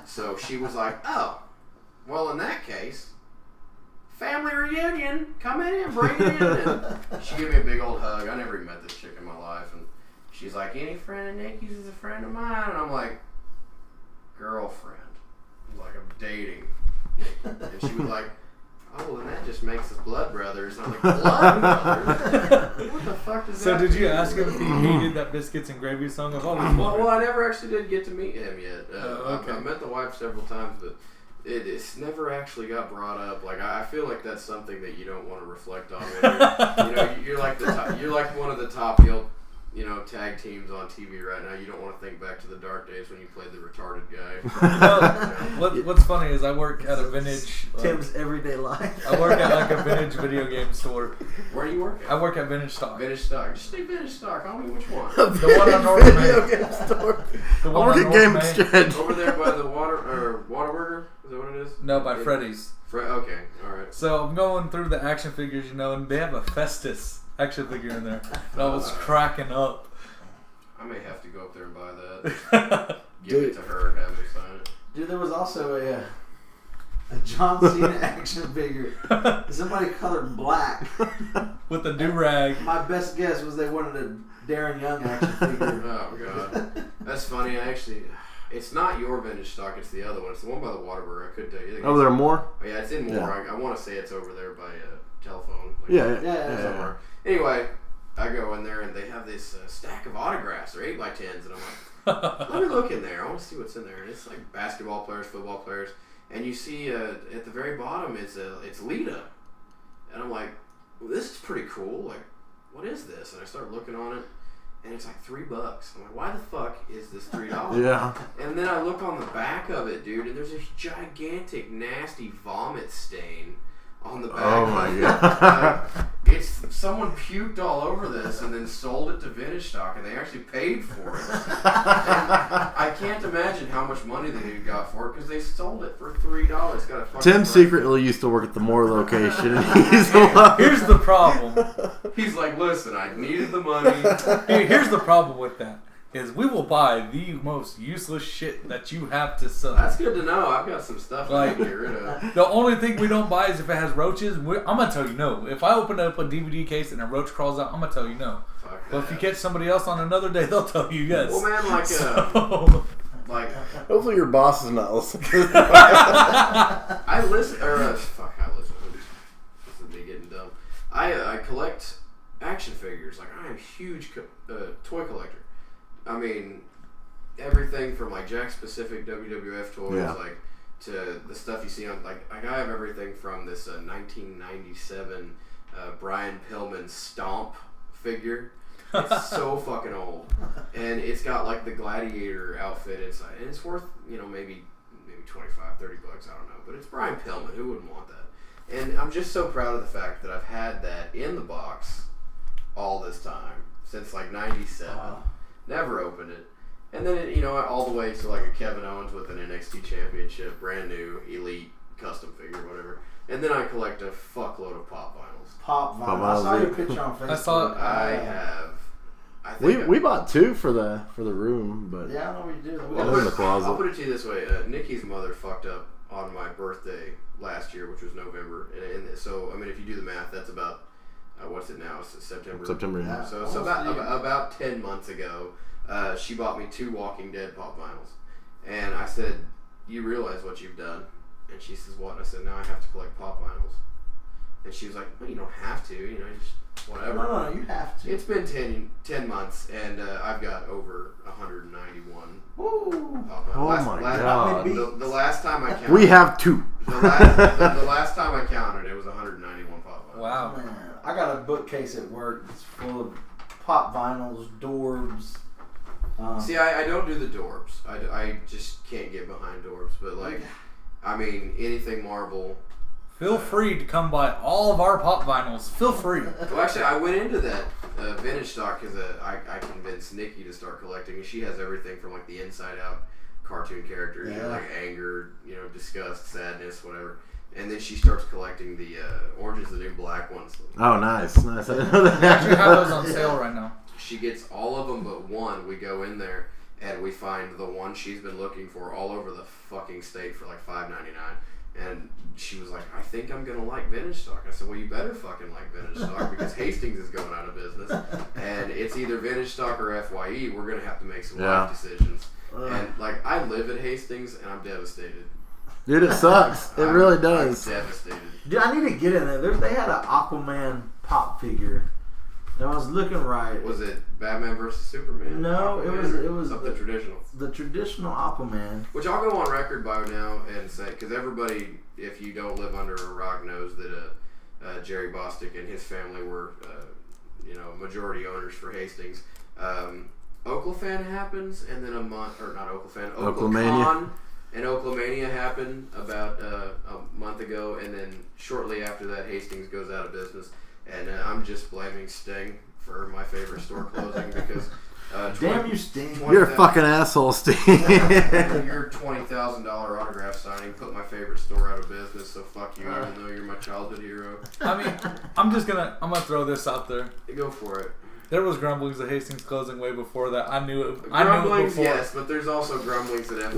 [SPEAKER 4] So she was like, oh, well, in that case, family reunion, come in, bring it in. And she gave me a big old hug. I never even met this chick in my life. And she's like, any friend of Nikki's is a friend of mine. And I'm like, girlfriend. Like, I'm dating Nikki. And she was like, oh, and that just makes us blood brothers. And I'm like, blood brothers? What the fuck does that
[SPEAKER 3] So did you
[SPEAKER 4] mean?
[SPEAKER 3] ask him if he hated that Biscuits and Gravy song? I've always wondered.
[SPEAKER 4] Well, I never actually did get to meet him yet.
[SPEAKER 3] Okay.
[SPEAKER 4] I've met the wife several times, but it's never actually got brought up. Like, I feel like that's something that you don't want to reflect on. You're like the top, you're like one of the top tag teams on TV right now. You don't want to think back to the dark days when you played the retarded guy.
[SPEAKER 3] What's funny is I work at a vintage.
[SPEAKER 1] Tim's everyday life.
[SPEAKER 3] I work at like a vintage video game store.
[SPEAKER 4] Where do you work at?
[SPEAKER 3] I work at Vintage Stock.
[SPEAKER 4] Vintage Stock. Just say Vintage Stock. Tell me which one.
[SPEAKER 3] The one on North Main.
[SPEAKER 2] Game store.
[SPEAKER 3] The
[SPEAKER 2] I
[SPEAKER 3] one
[SPEAKER 2] work
[SPEAKER 3] on
[SPEAKER 2] at
[SPEAKER 3] North
[SPEAKER 2] Game
[SPEAKER 3] Main.
[SPEAKER 2] Exchange.
[SPEAKER 4] Over there by the Waterburger? Is that what it is?
[SPEAKER 3] No, by Freddy's.
[SPEAKER 4] Okay, alright.
[SPEAKER 3] So I'm going through the action figures, and they have a Festus action figure in there. And I was cracking up.
[SPEAKER 4] I may have to go up there and buy that. Give it to her and have her sign it.
[SPEAKER 1] Dude, there was also a John Cena action figure. Somebody colored black.
[SPEAKER 3] With the do-rag.
[SPEAKER 1] My best guess was they wanted a Darren Young action figure.
[SPEAKER 4] Oh, God. That's funny. It's not your Vintage Stock. It's the other one. It's the one by the Waterburger. I could tell you.
[SPEAKER 2] Over there more?
[SPEAKER 4] Oh, yeah, it's in more.
[SPEAKER 2] Yeah.
[SPEAKER 4] I want to say it's over there by telephone.
[SPEAKER 1] Yeah.
[SPEAKER 4] Somewhere. Anyway, I go in there and they have this stack of autographs. They're 8x10s, and I'm like, let me look in there. I want to see what's in there. And it's like basketball players, football players, and you see at the very bottom it's Lita, and I'm like, well, this is pretty cool. Like, what is this? And I start looking on it, and it's like $3. I'm like, why the fuck is this $3?
[SPEAKER 2] Yeah.
[SPEAKER 4] And then I look on the back of it, dude, and there's a gigantic, nasty vomit stain on the back.
[SPEAKER 2] Oh my God.
[SPEAKER 4] It's someone puked all over this and then sold it to Vintage Stock, and they actually paid for it. And I can't imagine how much money the dude got for it because they sold it for $3. Got a fucking
[SPEAKER 2] Tim
[SPEAKER 4] price.
[SPEAKER 2] secretly used to work at the Moore location, and he's
[SPEAKER 3] Here's the problem.
[SPEAKER 4] He's like, listen, I needed the money.
[SPEAKER 3] Here's the problem with that. Is we will buy the most useless shit that you have to sell.
[SPEAKER 4] That's good to know. I've got some stuff I can get rid of.
[SPEAKER 3] The only thing we don't buy is if it has roaches. I'm going to tell you no. If I open up a DVD case and a roach crawls out, I'm going to tell you no.
[SPEAKER 4] Fuck
[SPEAKER 3] But if
[SPEAKER 4] that.
[SPEAKER 3] you catch somebody else on another day, they'll tell you yes.
[SPEAKER 4] Well, man, like,
[SPEAKER 2] Hopefully your boss is not listening.
[SPEAKER 4] I listen, I listen. This is me getting dumb. I collect action figures. Like, I am a huge toy collector. I mean, everything from like Jack specific WWF toys, like to the stuff you see on like I have everything from this 1997 Brian Pillman Stomp figure. It's so fucking old, and it's got like the gladiator outfit inside, and it's worth maybe $25, $30, I don't know. But it's Brian Pillman. Who wouldn't want that? And I'm just so proud of the fact that I've had that in the box all this time since like '97. Never opened it. And then it, all the way to like a Kevin Owens with an NXT Championship, brand new, elite, custom figure, whatever. And then I collect a fuckload of pop vinyls.
[SPEAKER 1] Pop vinyl. I saw your picture on Facebook.
[SPEAKER 3] I saw it.
[SPEAKER 4] I have. I think
[SPEAKER 2] we bought 2 for the room, but
[SPEAKER 1] yeah, I know we did.
[SPEAKER 2] in the closet.
[SPEAKER 4] I'll put it to you this way: Nikki's mother fucked up on my birthday last year, which was November, and so I mean, if you do the math, that's about what's it now? It's September.
[SPEAKER 1] Yeah.
[SPEAKER 4] So about 10 months ago, she bought me 2 Walking Dead pop vinyls, and I said, "You realize what you've done?" And she says, "What?" And I said, "Now I have to collect pop vinyls." And she was like, "Well, you don't have to, just whatever."
[SPEAKER 1] No, you have to.
[SPEAKER 4] It's been 10 months, and I've got over 191.
[SPEAKER 1] Woo!
[SPEAKER 2] Oh my God.
[SPEAKER 4] The last time I counted,
[SPEAKER 2] we have 2.
[SPEAKER 4] the last time I counted, it was 191 pop vinyls.
[SPEAKER 3] Wow.
[SPEAKER 1] Man, I got a bookcase at work that's full of pop vinyls, Dorbs.
[SPEAKER 4] See, I don't do the Dorbs. I just can't get behind Dorbs. But I mean, anything Marvel.
[SPEAKER 3] Feel free to come buy all of our pop vinyls. Feel free.
[SPEAKER 4] Well, actually, I went into that vintage stock because I convinced Nikki to start collecting, and she has everything from like the Inside Out cartoon characters, like anger, disgust, sadness, whatever. And then she starts collecting the Orange is the New Black ones.
[SPEAKER 2] Oh, nice. I didn't know that.
[SPEAKER 3] We actually have those on sale right now.
[SPEAKER 4] She gets all of them but one. We go in there and we find the one she's been looking for all over the fucking state for like $5.99. And she was like, "I think I'm gonna like vintage stock." I said, "Well, you better fucking like vintage stock because Hastings is going out of business, and it's either vintage stock or FYE. We're gonna have to make some life decisions." And I live at Hastings, and I'm devastated.
[SPEAKER 2] Dude, it sucks. It really does.
[SPEAKER 4] I'm devastated.
[SPEAKER 1] Dude, I need to get in there. They had an Aquaman pop figure. And I was looking right.
[SPEAKER 4] Was it Batman versus Superman?
[SPEAKER 1] No,
[SPEAKER 4] Aquaman,
[SPEAKER 1] it was
[SPEAKER 4] something traditional.
[SPEAKER 1] The traditional Aquaman.
[SPEAKER 4] Which I'll go on record by now and say, because everybody, if you don't live under a rock, knows that Jerry Bostic and his family were, majority owners for Hastings. Oklafan happens, and then a month, or not Oklafan, Oklacon and Oklomania happened about a month ago, and then shortly after that, Hastings goes out of business. And I'm just blaming Sting for my favorite store closing because
[SPEAKER 1] damn you, Sting!
[SPEAKER 2] You're a fucking asshole, Sting.
[SPEAKER 4] Your $20,000 autograph signing put my favorite store out of business. So fuck you, even though you're my childhood hero.
[SPEAKER 3] I mean, I'm gonna throw this out there.
[SPEAKER 4] Go for it.
[SPEAKER 3] There was grumblings at Hastings closing way before that. I knew it.
[SPEAKER 4] Grumblings, yes, but there's also grumblings at FYE's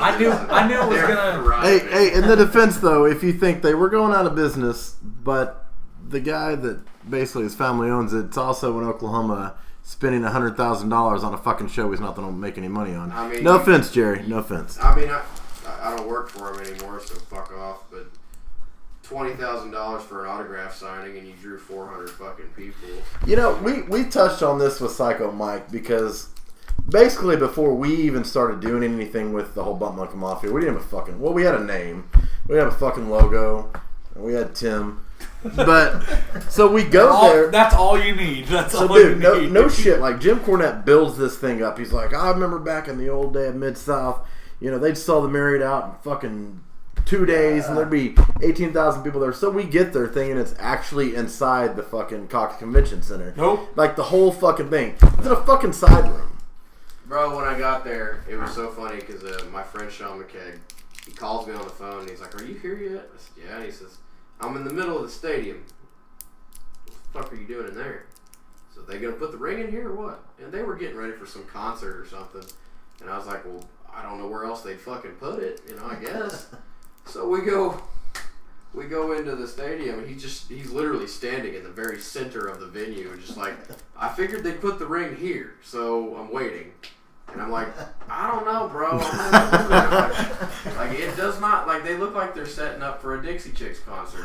[SPEAKER 3] I knew it was gonna.
[SPEAKER 2] Hey, in the defense though, if you think they were going out of business, but the guy that basically his family owns it, it's also in Oklahoma spending $100,000 on a fucking show he's not going to make any money on.
[SPEAKER 4] I mean,
[SPEAKER 2] no offense, Jerry. No offense.
[SPEAKER 4] I mean, I don't work for him anymore, so fuck off. But $20,000 for an autograph signing, and you drew 400 fucking people.
[SPEAKER 2] We touched on this with Psycho Mike because basically before we even started doing anything with the whole Bump Monkey Mafia, we didn't have a fucking. Well, we had a name, we had a fucking logo, and we had Tim. But so we go there.
[SPEAKER 3] That's all you need. That's all
[SPEAKER 2] dude,
[SPEAKER 3] you need.
[SPEAKER 2] No shit. Like Jim Cornette builds this thing up. He's like, I remember back in the old day of Mid-South, they'd sell the Marriott out in fucking 2 days, and there'd be 18,000 people there. So we get there thinking it's actually inside the fucking Cox Convention Center.
[SPEAKER 3] Nope.
[SPEAKER 2] Like the whole fucking thing. It's in a fucking side room.
[SPEAKER 4] Bro, when I got there, it was so funny because my friend Sean McKegg, he calls me on the phone and he's like, "Are you here yet?" I said, "Yeah." And he says, "I'm in the middle of the stadium." What the fuck are you doing in there? So they gonna put the ring in here or what? And they were getting ready for some concert or something. And I was like, well, I don't know where else they'd fucking put it, I guess. So we go into the stadium and he's literally standing in the very center of the venue and just like, I figured they'd put the ring here, so I'm waiting. And I'm like, I don't know, bro. Like it does not, like they look like they're setting up for a Dixie Chicks concert.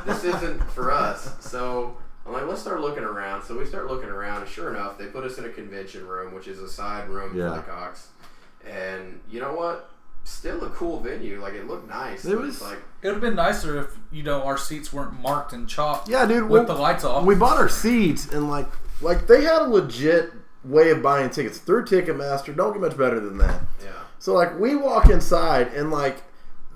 [SPEAKER 4] This isn't for us. So I'm like, let's start looking around. So we start looking around, and sure enough, they put us in a convention room, which is a side room for the Cox. And you know what? Still a cool venue. Like it looked nice. It was like
[SPEAKER 3] it would have been nicer if our seats weren't marked and chalked.
[SPEAKER 2] Yeah, dude.
[SPEAKER 3] With the lights off.
[SPEAKER 2] We bought our seats, and like they had a legit way of buying tickets through Ticketmaster. Don't get much better than that.
[SPEAKER 4] Yeah.
[SPEAKER 2] So like we walk inside and like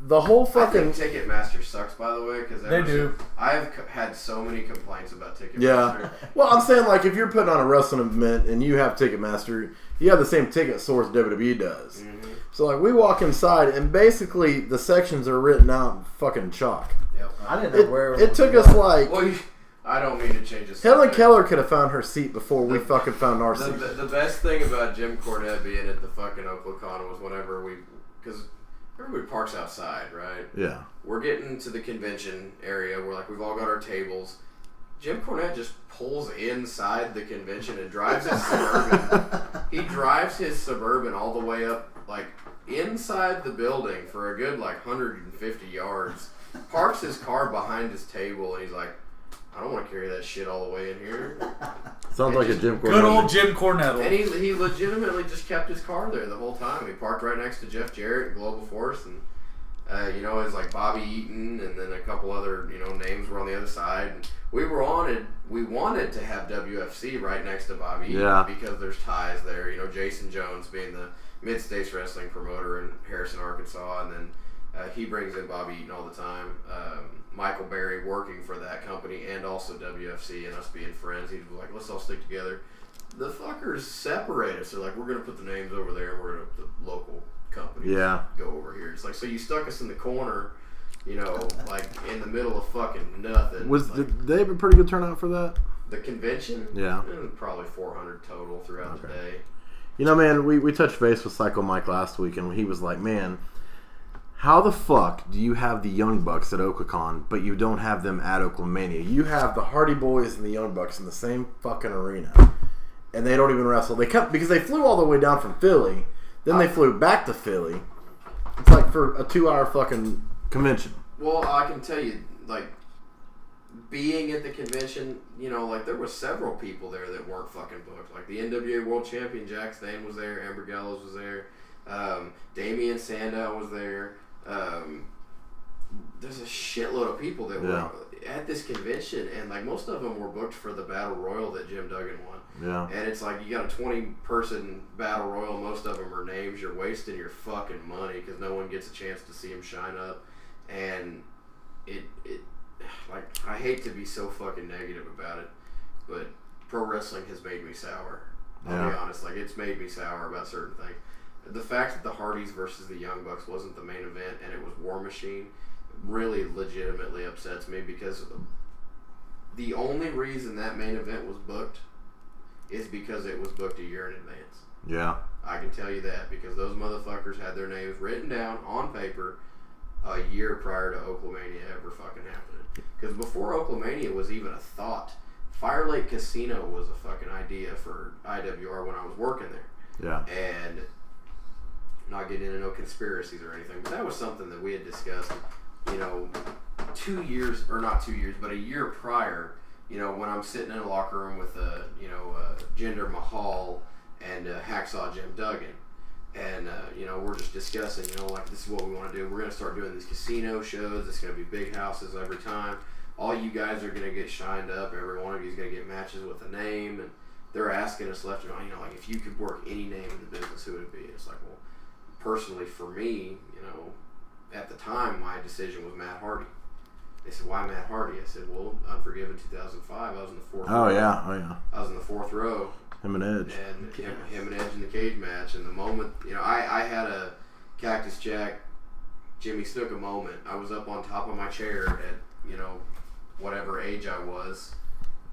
[SPEAKER 2] the whole fucking
[SPEAKER 4] I think Ticketmaster sucks, by the way, because
[SPEAKER 3] They do.
[SPEAKER 4] I've had so many complaints about Ticketmaster.
[SPEAKER 2] yeah. Well, I'm saying like if you're putting on a wrestling event and you have Ticketmaster, you have the same ticket source WWE does.
[SPEAKER 4] Mm-hmm.
[SPEAKER 2] So like we walk inside and basically the sections are written out in fucking chalk.
[SPEAKER 4] Yep.
[SPEAKER 1] I didn't know where
[SPEAKER 2] It took us like
[SPEAKER 4] Well, I don't mean to change this.
[SPEAKER 2] Helen Keller could have found her seat before we fucking found our seat.
[SPEAKER 4] The best thing about Jim Cornette being at the fucking Oklahoma was whenever because everybody parks outside, right?
[SPEAKER 2] Yeah.
[SPEAKER 4] We're getting to the convention area where like we've all got our tables. Jim Cornette just pulls inside the convention and drives his Suburban. He drives his Suburban all the way up like inside the building for a good like 150 yards. Parks his car behind his table and he's like, I don't want to carry that shit all the way in here.
[SPEAKER 2] Sounds like a Jim Cornette.
[SPEAKER 3] Good old Jim Cornette.
[SPEAKER 4] And he legitimately just kept his car there the whole time. He parked right next to Jeff Jarrett and Global Force, and it's like Bobby Eaton, and then a couple other names were on the other side. And we wanted to have WFC right next to Bobby Eaton because there's ties there. Jason Jones being the Mid States Wrestling promoter in Harrison, Arkansas, and then he brings in Bobby Eaton all the time. Michael Berry working for that company and also WFC and us being friends. He's like, let's all stick together. The fuckers separate us. They're like, we're going to put the names over there and we're going to put the local companies go over here. It's like, so you stuck us in the corner, like in the middle of fucking nothing.
[SPEAKER 2] Did they have a pretty good turnout for that?
[SPEAKER 4] The convention?
[SPEAKER 2] Yeah.
[SPEAKER 4] Probably 400 total throughout the day.
[SPEAKER 2] Man, we touched base with Psycho Mike last week and he was like, man, how the fuck do you have the Young Bucks at Oklahoma, but you don't have them at Oklahomania? You have the Hardy Boys and the Young Bucks in the same fucking arena, and they don't even wrestle. They come because they flew all the way down from Philly, then they flew back to Philly. It's like for a 2-hour fucking convention.
[SPEAKER 4] Well, I can tell you, like, being at the convention, like there were several people there that weren't fucking booked. Like the NWA World Champion Jack Stain was there, Amber Gallows was there, Damian Sandow was there. There's a shitload of people that were at this convention, and like most of them were booked for the Battle Royal that Jim Duggan won.
[SPEAKER 2] Yeah.
[SPEAKER 4] And it's like you got a 20-person Battle Royal. Most of them are names. You're wasting your fucking money because no one gets a chance to see him shine up. And it like I hate to be so fucking negative about it, but pro wrestling has made me sour. I'll be honest. Like it's made me sour about certain things. The fact that the Hardys versus the Young Bucks wasn't the main event and it was War Machine really legitimately upsets me because the only reason that main event was booked is because it was booked a year in advance.
[SPEAKER 2] Yeah.
[SPEAKER 4] I can tell you that because those motherfuckers had their names written down on paper a year prior to Oklahomania ever fucking happening. Because before Oklahomania was even a thought, Fire Lake Casino was a fucking idea for IWR when I was working there.
[SPEAKER 2] Yeah.
[SPEAKER 4] And not getting into no conspiracies or anything, but that was something that we had discussed, 2 years, or not 2 years, but a year prior, when I'm sitting in a locker room with, Jinder Mahal and Hacksaw Jim Duggan. And, we're just discussing, like, this is what we want to do. We're going to start doing these casino shows. It's going to be big houses every time. All you guys are going to get shined up. Every one of you is going to get matches with a name. And they're asking us left and right, like, if you could work any name in the business, who would it be? It's like, well, personally for me, at the time, my decision was Matt Hardy. They said, why Matt Hardy? I said, well, Unforgiven 2005, I was in the fourth row.
[SPEAKER 2] Oh, yeah.
[SPEAKER 4] I was in the fourth row.
[SPEAKER 2] Him and Edge.
[SPEAKER 4] And him and Edge in the cage match. And the moment, I had a Cactus Jack, Jimmy Snuka moment. I was up on top of my chair at, whatever age I was.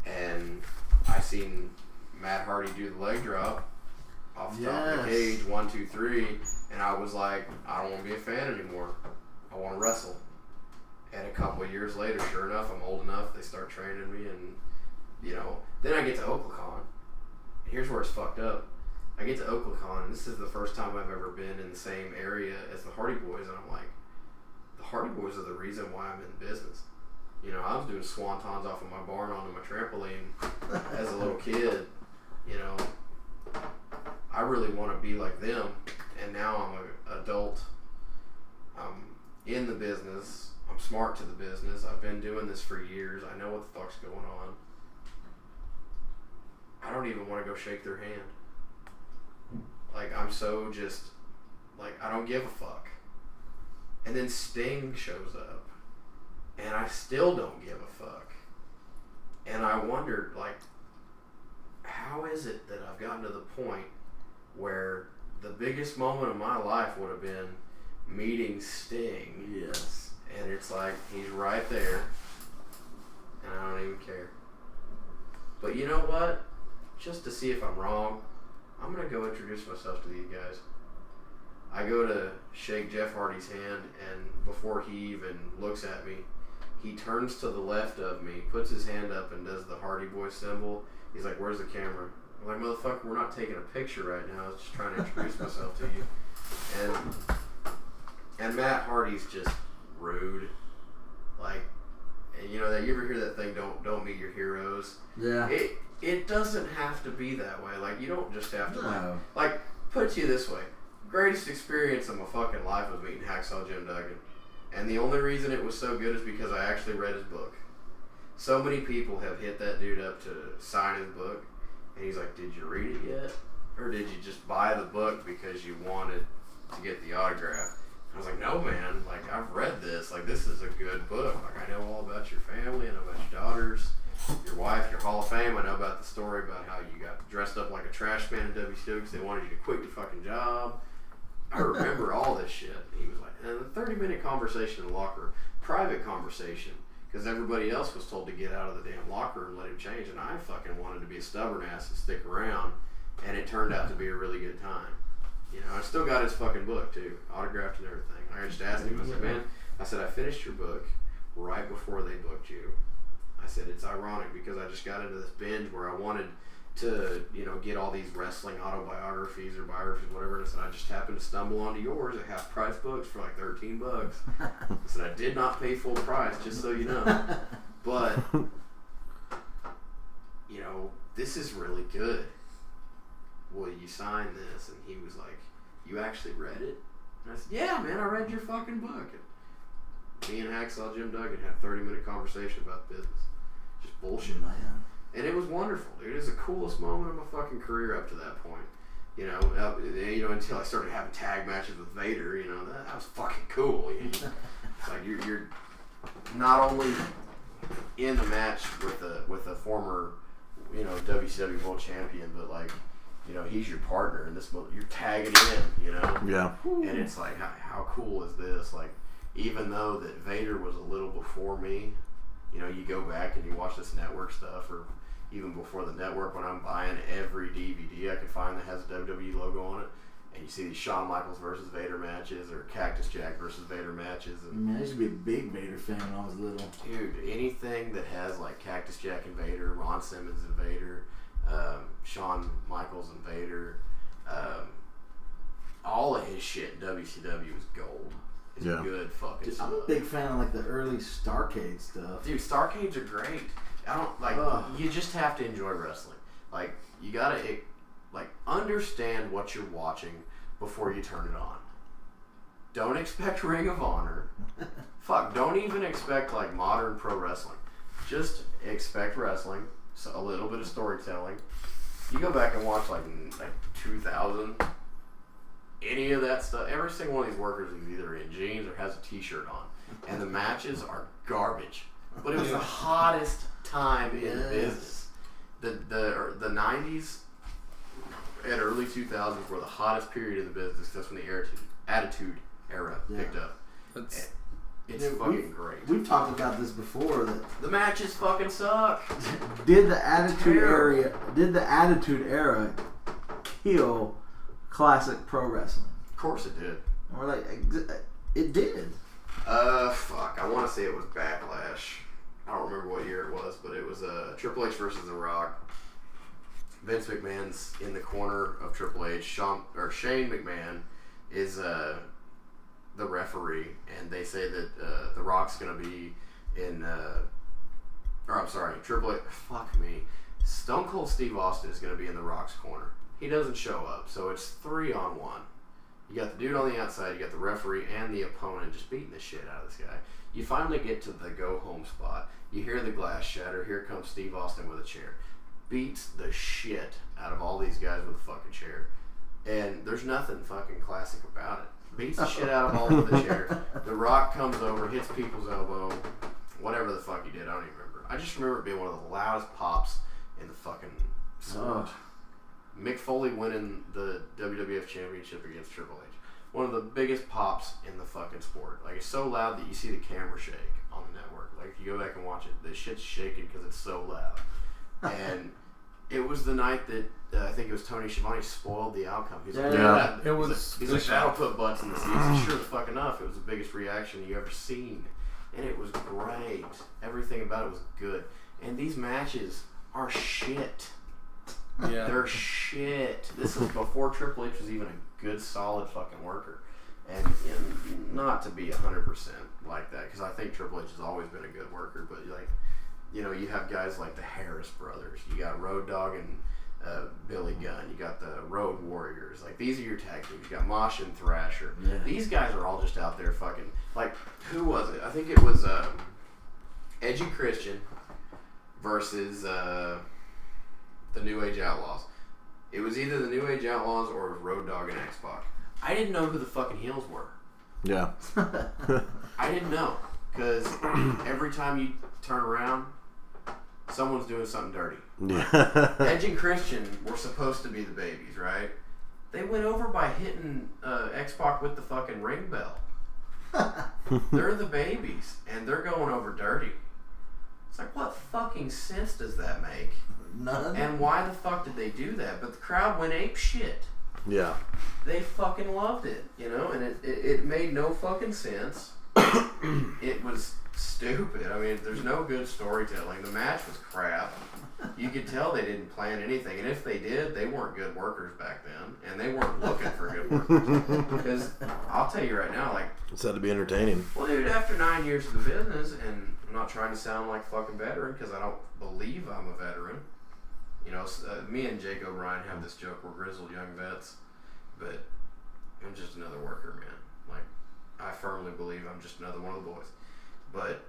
[SPEAKER 4] And I seen Matt Hardy do the leg drop off the top of the cage, 1, 2, 3. And I was like, I don't want to be a fan anymore. I want to wrestle. And a couple of years later, sure enough, I'm old enough. They start training me, and then I get to Oklahoma. Here's where it's fucked up. I get to Oklahoma, and this is the first time I've ever been in the same area as the Hardy Boys, and I'm like, the Hardy Boys are the reason why I'm in business. I was doing swantons off of my barn onto my trampoline as a little kid. I really want to be like them, and now I'm an adult. I'm in the business. I'm smart to the business. I've been doing this for years. I know what the fuck's going on. I don't even want to go shake their hand. Like, I'm so just, Like, I don't give a fuck. And then Sting shows up, and I still don't give a fuck. And I wondered, like, how is it that I've gotten to the point where the biggest moment of my life would have been meeting Sting?
[SPEAKER 1] Yes.
[SPEAKER 4] And it's like, he's right there, and I don't even care. But you know what? Just to see if I'm wrong, I'm going to go introduce myself to these guys. I go to shake Jeff Hardy's hand, and before he even looks at me, he turns to the left of me, puts his hand up, and does the Hardy Boy symbol. He's like, "Where's the camera?" I'm like, "Motherfucker, we're not taking a picture right now. I was just trying to introduce myself to you." And Matt Hardy's just rude. Like, and you know that you ever hear that thing? Don't meet your heroes.
[SPEAKER 1] Yeah.
[SPEAKER 4] It doesn't have to be that way. Like, you don't just have to
[SPEAKER 1] No.
[SPEAKER 4] like put it to you this way. Greatest experience of my fucking life was meeting Hacksaw Jim Duggan. And the only reason it was so good is because I actually read his book. So many people have hit that dude up to sign his book, and he's like, "Did you read it yet? Or did you just buy the book because you wanted to get the autograph?" And I was like, "No, man. Like, I've read this. Like, this is a good book. Like, I know all about your family. I know about your daughters, your wife, your Hall of Fame. I know about the story about how you got dressed up like a trash man in WCW because they wanted you to quit your fucking job. I remember all this shit." He was like, and a 30-minute conversation in the locker room, private conversation, because everybody else was told to get out of the damn locker and let him change, and I fucking wanted to be a stubborn ass and stick around, and it turned out to be a really good time. You know, I still got his fucking book too, autographed and everything. I just asked him, I said, "Man," I said, "I finished your book right before they booked you." I said, "It's ironic because I just got into this binge where I wanted to, you know, get all these wrestling autobiographies or biographies, whatever." And I said, "I just happened to stumble onto yours at half price books for like $13. I said, "I did not pay full price, just so you know. But, you know, this is really good. Will you sign this?" And he was like, "You actually read it?" And I said, "Yeah, man, I read your fucking book." And me and Hacksaw Jim Duggan had a 30-minute conversation about business. Just bullshit.
[SPEAKER 1] Man.
[SPEAKER 4] And it was wonderful, dude. It was the coolest moment of my fucking career up to that point. You know, until I started having tag matches with Vader. You know, that was fucking cool. It's like you're not only in the match with a former, you know, WCW World Champion, but like, you know, he's your partner, and you're tagging in. You know.
[SPEAKER 2] Yeah.
[SPEAKER 4] And it's like, how cool is this? Like, even though that Vader was a little before me, you know, you go back and you watch this network stuff, or even before the network, when I'm buying every DVD I can find that has a WWE logo on it, and you see these Shawn Michaels versus Vader matches, or Cactus Jack versus Vader matches. And,
[SPEAKER 1] Man, I used to be a big Vader fan when I was little.
[SPEAKER 4] dude, anything that has like Cactus Jack and Vader, Ron Simmons and Vader, Shawn Michaels and Vader, all of his shit in WCW is gold. It's good fucking
[SPEAKER 1] Dude,
[SPEAKER 4] stuff.
[SPEAKER 1] I'm a big fan of like the early Starrcade stuff.
[SPEAKER 4] Dude, Starrcades are great. I don't like. You just have to enjoy wrestling. Like, you gotta understand what you're watching before you turn it on. Don't expect Ring of Honor. Fuck. Don't even expect like modern pro wrestling. Just expect wrestling. So a little bit of storytelling. You go back and watch like 2000. Any of that stuff. Every single one of these workers is either in jeans or has a t-shirt on, and the matches are garbage. But it was the hottest time in business. The 90s and early 2000s were the hottest period in the business. That's when the Attitude Era picked up. It's fucking great.
[SPEAKER 1] We've talked about this before. That
[SPEAKER 4] The matches fucking suck.
[SPEAKER 1] did the Attitude Era kill classic pro wrestling?
[SPEAKER 4] Of course it did.
[SPEAKER 1] And we're like, it did.
[SPEAKER 4] Fuck. I want to say it was Backlash. I don't remember what year it was, but it was Triple H versus The Rock. Vince McMahon's in the corner of Triple H. Shane McMahon is the referee, and they say that The Rock's going to be in. Triple H. Fuck me. Stone Cold Steve Austin is going to be in The Rock's corner. He doesn't show up, so it's 3-on-1. You got the dude on the outside, you got the referee and the opponent just beating the shit out of this guy. You finally get to the go-home spot. You hear the glass shatter. Here comes Steve Austin with a chair. Beats the shit out of all these guys with a fucking chair. And there's nothing fucking classic about it. Beats the shit out of all of the chairs. The Rock comes over, hits people's elbow, whatever the fuck he did, I don't even remember. I just remember it being one of the loudest pops in the fucking sport. Mick Foley winning the WWF Championship against Triple H. One of the biggest pops in the fucking sport. Like, it's so loud that you see the camera shake on the network. Like, if you go back and watch it, the shit's shaking because it's so loud. And it was the night that I think it was Tony Schiavone spoiled the outcome. He's like, he's like, that'll put butts in the seats. And sure the fuck enough, it was the biggest reaction you ever seen. And it was great. Everything about it was good. And these matches are shit.
[SPEAKER 3] Yeah.
[SPEAKER 4] They're shit. This is before Triple H was even a good, solid fucking worker. And not to be 100% like that, because I think Triple H has always been a good worker, but like, you know, you have guys like the Harris brothers. You got Road Dogg and Billy Gunn. You got the Road Warriors. Like, these are your tag teams. You got Mosh and Thrasher. Yeah. These guys are all just out there fucking, like, who was it? I think it was Edgy Christian versus the New Age Outlaws. It was either the New Age Outlaws or it was Road Dogg and X-Pac. I didn't know who the fucking heels were.
[SPEAKER 2] Yeah.
[SPEAKER 4] I didn't know, because every time you turn around, someone's doing something dirty.
[SPEAKER 2] Yeah.
[SPEAKER 4] Edge and Christian were supposed to be the babies, right? They went over by hitting X-Pac with the fucking ring bell. They're the babies, and they're going over dirty. It's like, what fucking sense does that make?
[SPEAKER 1] None.
[SPEAKER 4] And why the fuck did they do that? But the crowd went ape shit.
[SPEAKER 2] Yeah.
[SPEAKER 4] They fucking loved it, you know, and it made no fucking sense. It was stupid. I mean, there's no good storytelling. The match was crap. You could tell they didn't plan anything, and if they did, they weren't good workers back then, and they weren't looking for good workers. Because I'll tell you right now, like,
[SPEAKER 2] It's had to be entertaining.
[SPEAKER 4] well, dude, after 9 years of the business, and I'm not trying to sound like a fucking veteran, because I don't believe I'm a veteran. You know, me and Jake O'Brien have this joke, we're grizzled young vets, but I'm just another worker, man. Like, I firmly believe I'm just another one of the boys. But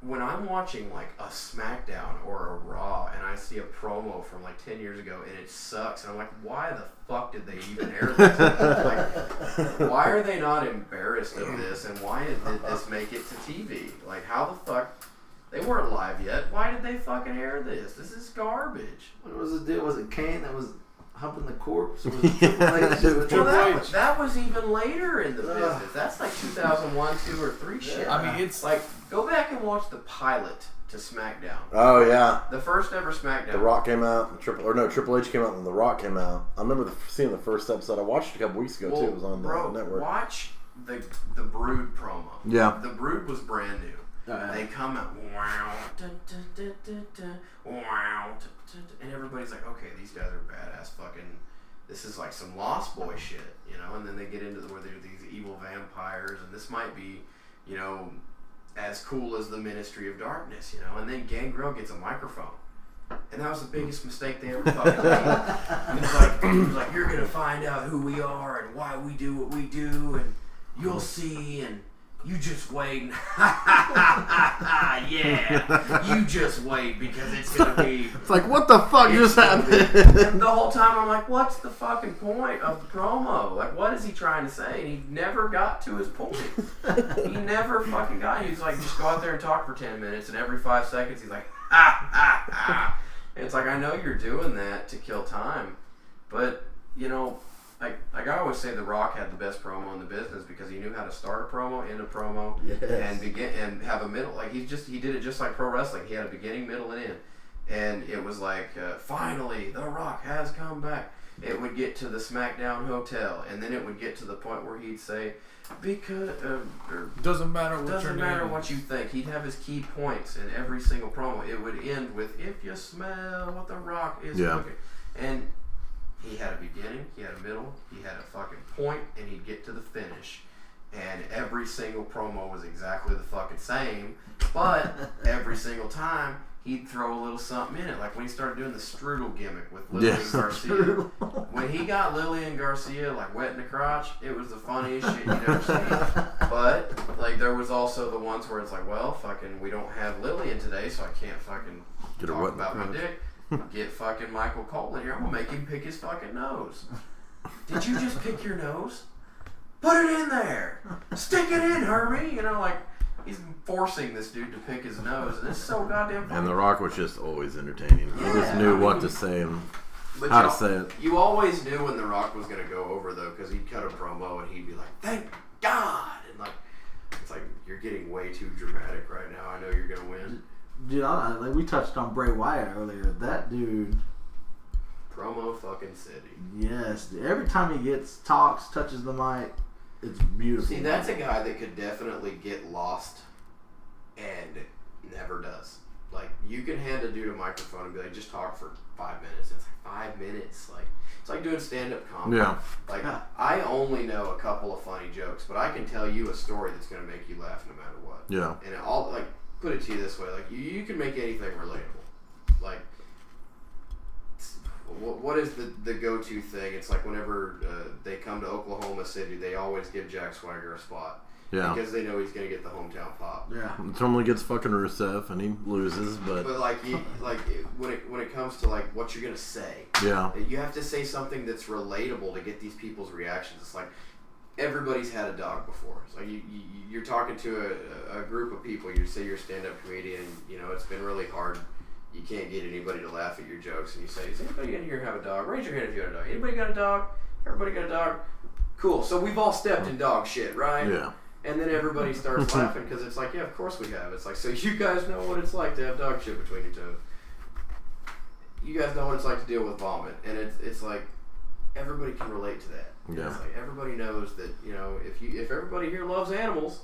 [SPEAKER 4] when I'm watching, like, a SmackDown or a Raw, and I see a promo from, like, 10 years ago, and it sucks, and I'm like, why the fuck did they even air this? Like, why are they not embarrassed of this, and why did this make it to TV? Like, how the fuck... They weren't live yet. Why did they fucking air this? This is garbage.
[SPEAKER 1] What was the deal? Was it Kane that was humping the corpse? Or was it Triple H?
[SPEAKER 4] Well, that was even later in the business. That's like 2001, 2, or 3 shit.
[SPEAKER 3] I mean, it's
[SPEAKER 4] like, go back and watch the pilot to SmackDown.
[SPEAKER 2] Oh yeah.
[SPEAKER 4] The first ever SmackDown.
[SPEAKER 2] The Rock came out, and Triple H came out, and The Rock came out. I remember seeing the first episode. I watched it a couple weeks ago too. It was on the network.
[SPEAKER 4] Watch the Brood promo.
[SPEAKER 2] Yeah.
[SPEAKER 4] The Brood was brand new. They come out, wow, wow, and everybody's like, okay, these guys are badass fucking, this is like some Lost Boy shit, you know, and then they get into where they're these evil vampires, and this might be, you know, as cool as the Ministry of Darkness, you know, and then Gangrel gets a microphone, and that was the biggest mistake they ever fucking made. He was like, you're gonna find out who we are and why we do what we do, and you'll see, and you just wait. Yeah, you just wait, because it's gonna be.
[SPEAKER 2] It's like, what the fuck just happened?
[SPEAKER 4] And the whole time I'm like, what's the fucking point of the promo? Like, what is he trying to say? And he never got to his point. He never fucking got. He's like, just go out there and talk for 10 minutes, and every 5 seconds he's like, ha ha ha. And it's like, I know you're doing that to kill time, but you know. Like I always say, The Rock had the best promo in the business because he knew how to start a promo, end a promo, and begin and have a middle. Like he did it just like pro wrestling. He had a beginning, middle, and end. And it was like, finally, The Rock has come back. It would get to the SmackDown hotel, and then it would get to the point where he'd say, because
[SPEAKER 3] doesn't matter
[SPEAKER 4] what you think. He'd have his key points in every single promo. It would end with, if you smell what The Rock is cooking. And he had a beginning, he had a middle, he had a fucking point, and he'd get to the finish. And every single promo was exactly the fucking same, but every single time he'd throw a little something in it. Like when he started doing the strudel gimmick with Lillian Garcia. When he got Lillian Garcia like wet in the crotch, it was the funniest shit you'd ever seen. But like there was also the ones where it's like, well, fucking we don't have Lillian today, so I can't fucking talk about my dick. Get fucking Michael Cole in here. I'm gonna make him pick his fucking nose. did you just pick your nose? Put it in there. Stick it in, Herbie. You know, like, he's forcing this dude to pick his nose, and it's so goddamn funny.
[SPEAKER 2] And The Rock was just always entertaining. He just knew what to say and how to say it.
[SPEAKER 4] You always knew when The Rock was going to go over, though, because he'd cut a promo and he'd be like, thank God. And, like, it's like, you're getting way too dramatic right now. I know you're going to win.
[SPEAKER 1] Dude, like we touched on Bray Wyatt earlier. That dude.
[SPEAKER 4] Promo fucking city.
[SPEAKER 1] Yes. Every time he talks, touches the mic, it's beautiful.
[SPEAKER 4] See, that's a guy that could definitely get lost and never does. Like, you can hand a dude a microphone and be like, just talk for 5 minutes. It's like 5 minutes. Like, it's like doing stand-up comedy.
[SPEAKER 2] Yeah.
[SPEAKER 4] Like, I only know a couple of funny jokes, but I can tell you a story that's going to make you laugh no matter what.
[SPEAKER 2] Yeah.
[SPEAKER 4] And all, like, put it to you this way. Like, you can make anything relatable. Like, what is the go-to thing? It's like whenever they come to Oklahoma City, they always give Jack Swagger a spot.
[SPEAKER 2] Yeah.
[SPEAKER 4] Because they know he's going to get the hometown pop.
[SPEAKER 1] Yeah.
[SPEAKER 2] It normally gets fucking Rusev and he loses, but
[SPEAKER 4] like, when it comes to like what you're going to say,
[SPEAKER 2] yeah,
[SPEAKER 4] you have to say something that's relatable to get these people's reactions. It's like everybody's had a dog before. It's like you're talking to a group of people. You say you're a stand-up comedian. You know, it's been really hard. You can't get anybody to laugh at your jokes, and you say, "Does anybody in here have a dog? Raise your hand if you have a dog. Anybody got a dog? Everybody got a dog? Cool. So we've all stepped in dog shit, right?"
[SPEAKER 2] yeah.
[SPEAKER 4] And then everybody starts laughing because it's like, yeah, of course we have. It's like, so you guys know what it's like to have dog shit between your toes. You guys know what it's like to deal with vomit, and it's like everybody can relate to that.
[SPEAKER 2] Yeah.
[SPEAKER 4] It's like everybody knows that, you know, if everybody here loves animals,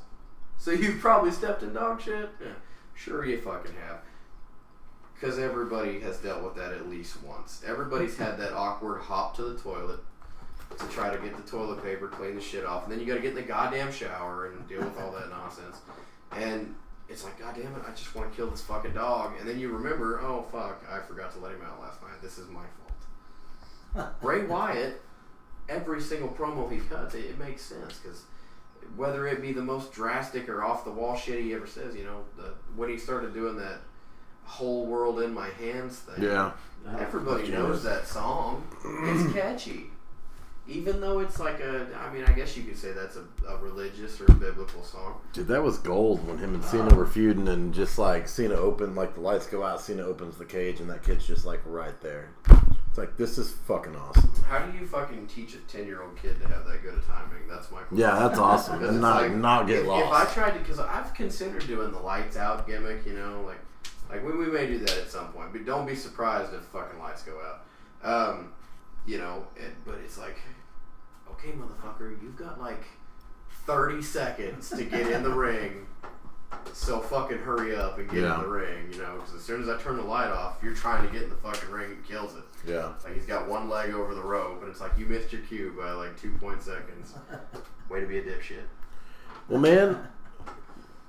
[SPEAKER 4] so you've probably stepped in dog shit. Yeah, sure you fucking have. Because everybody has dealt with that at least once. Everybody's had that awkward hop to the toilet to try to get the toilet paper, clean the shit off, and then you got to get in the goddamn shower and deal with all that nonsense. And it's like, God damn it, I just want to kill this fucking dog. And then you remember, oh fuck, I forgot to let him out last night. This is my fault. Bray Wyatt, every single promo he cuts, it makes sense, because whether it be the most drastic or off the wall shit he ever says, you know, when he started doing that whole world in my hands thing,
[SPEAKER 2] Yeah.
[SPEAKER 4] everybody knows that song. It's catchy. Even though it's like I guess you could say that's a religious or a biblical song.
[SPEAKER 2] Dude, that was gold when him and Cena were feuding, and just like Cena opened, like the lights go out, Cena opens the cage, and that kid's just like right there. It's like, this is fucking awesome.
[SPEAKER 4] How do you fucking teach a 10-year-old kid to have that good a timing? That's my question.
[SPEAKER 2] Yeah, that's awesome. And not get lost.
[SPEAKER 4] If I tried to, because I've considered doing the lights out gimmick, you know, like we may do that at some point, but don't be surprised if fucking lights go out. You know, but it's like, okay, motherfucker, you've got like 30 seconds to get in the ring, so fucking hurry up and get in the ring, you know, because as soon as I turn the light off, you're trying to get in the fucking ring and kills it.
[SPEAKER 2] Yeah.
[SPEAKER 4] Like, he's got one leg over the rope, and it's like, you missed your cue by like 2 seconds. Way to be a dipshit.
[SPEAKER 2] Well, man,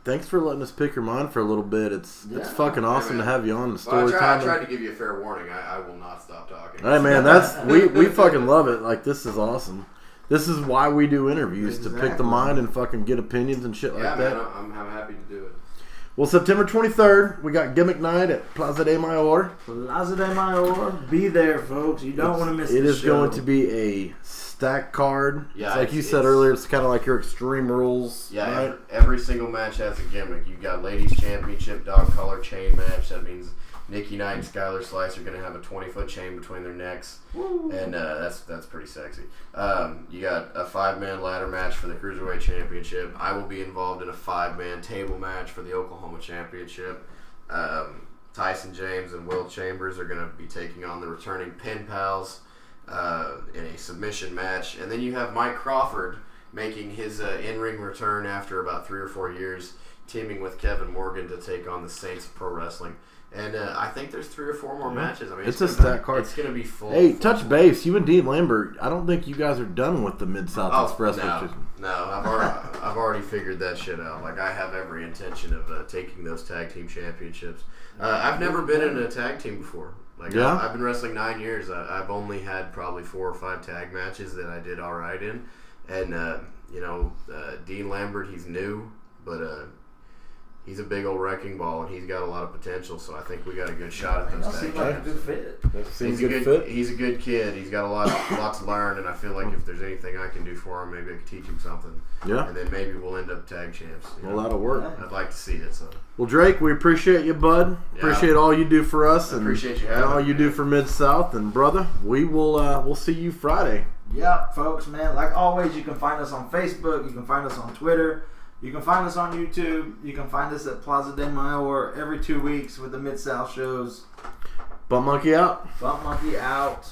[SPEAKER 2] thanks for letting us pick your mind for a little bit. It's fucking awesome to have you on the story time.
[SPEAKER 4] I tried to give you a fair warning. I will not stop talking.
[SPEAKER 2] Hey, man, we fucking love it. Like, this is awesome. This is why we do interviews, to pick the mind and fucking get opinions and shit like that.
[SPEAKER 4] Yeah, man, I'm happy to do it.
[SPEAKER 2] Well, September 23rd, we got Gimmick Night at Plaza de Mayor.
[SPEAKER 1] Plaza de Mayor, be there, folks. You don't want to miss
[SPEAKER 2] it. It is
[SPEAKER 1] show.
[SPEAKER 2] going to be a stack card.
[SPEAKER 4] Yeah,
[SPEAKER 2] it's like you said earlier, it's kind of like your Extreme Rules.
[SPEAKER 4] Yeah,
[SPEAKER 2] right?
[SPEAKER 4] every single match has a gimmick. You've got Ladies Championship dog collar chain match. That means Nikki Knight and Skylar Slice are going to have a 20-foot chain between their necks. Woo. And that's pretty sexy. You got a 5-man ladder match for the Cruiserweight Championship. I will be involved in a 5-man table match for the Oklahoma Championship. Tyson James and Will Chambers are going to be taking on the returning Pen Pals in a submission match. And then you have Mike Crawford making his in-ring return after about 3 or 4 years, teaming with Kevin Morgan to take on the Saints of Pro Wrestling. And I think there's 3 or 4 more matches. I mean,
[SPEAKER 2] it's a stack card.
[SPEAKER 4] It's going to be full.
[SPEAKER 2] Hey, touch base. You and Dean Lambert. I don't think you guys are done with the Mid-South Express.
[SPEAKER 4] No, I've already figured that shit out. Like, I have every intention of taking those tag team championships. I've never been in a tag team before. Like,
[SPEAKER 2] yeah?
[SPEAKER 4] I've been wrestling 9 years. I've only had probably 4 or 5 tag matches that I did all right in. And Dean Lambert, he's new, but he's a big old wrecking ball, and he's got a lot of potential. So I think we got a good shot at
[SPEAKER 1] That
[SPEAKER 4] those
[SPEAKER 1] seems
[SPEAKER 4] tag
[SPEAKER 1] like a
[SPEAKER 4] champs.
[SPEAKER 1] good fit.
[SPEAKER 2] That seems
[SPEAKER 4] He's a
[SPEAKER 2] good
[SPEAKER 4] good
[SPEAKER 2] fit.
[SPEAKER 4] he's a good kid. He's got a lot to learn, and I feel like if there's anything I can do for him, maybe I can teach him something.
[SPEAKER 2] Yeah.
[SPEAKER 4] And then maybe we'll end up tag champs. You
[SPEAKER 2] Well,
[SPEAKER 4] know?
[SPEAKER 2] that'll work.
[SPEAKER 4] I'd like to see it. So
[SPEAKER 2] Well, Drake, we appreciate you, bud.
[SPEAKER 4] Yeah.
[SPEAKER 2] Appreciate all you do for us,
[SPEAKER 4] I
[SPEAKER 2] and,
[SPEAKER 4] appreciate you
[SPEAKER 2] and
[SPEAKER 4] having
[SPEAKER 2] all
[SPEAKER 4] me,
[SPEAKER 2] you do
[SPEAKER 4] man.
[SPEAKER 2] for Mid South. And brother, we will we'll see you Friday.
[SPEAKER 1] Yep, folks, man. Like always, you can find us on Facebook. You can find us on Twitter. You can find us on YouTube. You can find us at Plaza de Mayor every 2 weeks with the Mid-South shows.
[SPEAKER 2] Bump Monkey out.
[SPEAKER 1] Bump Monkey out.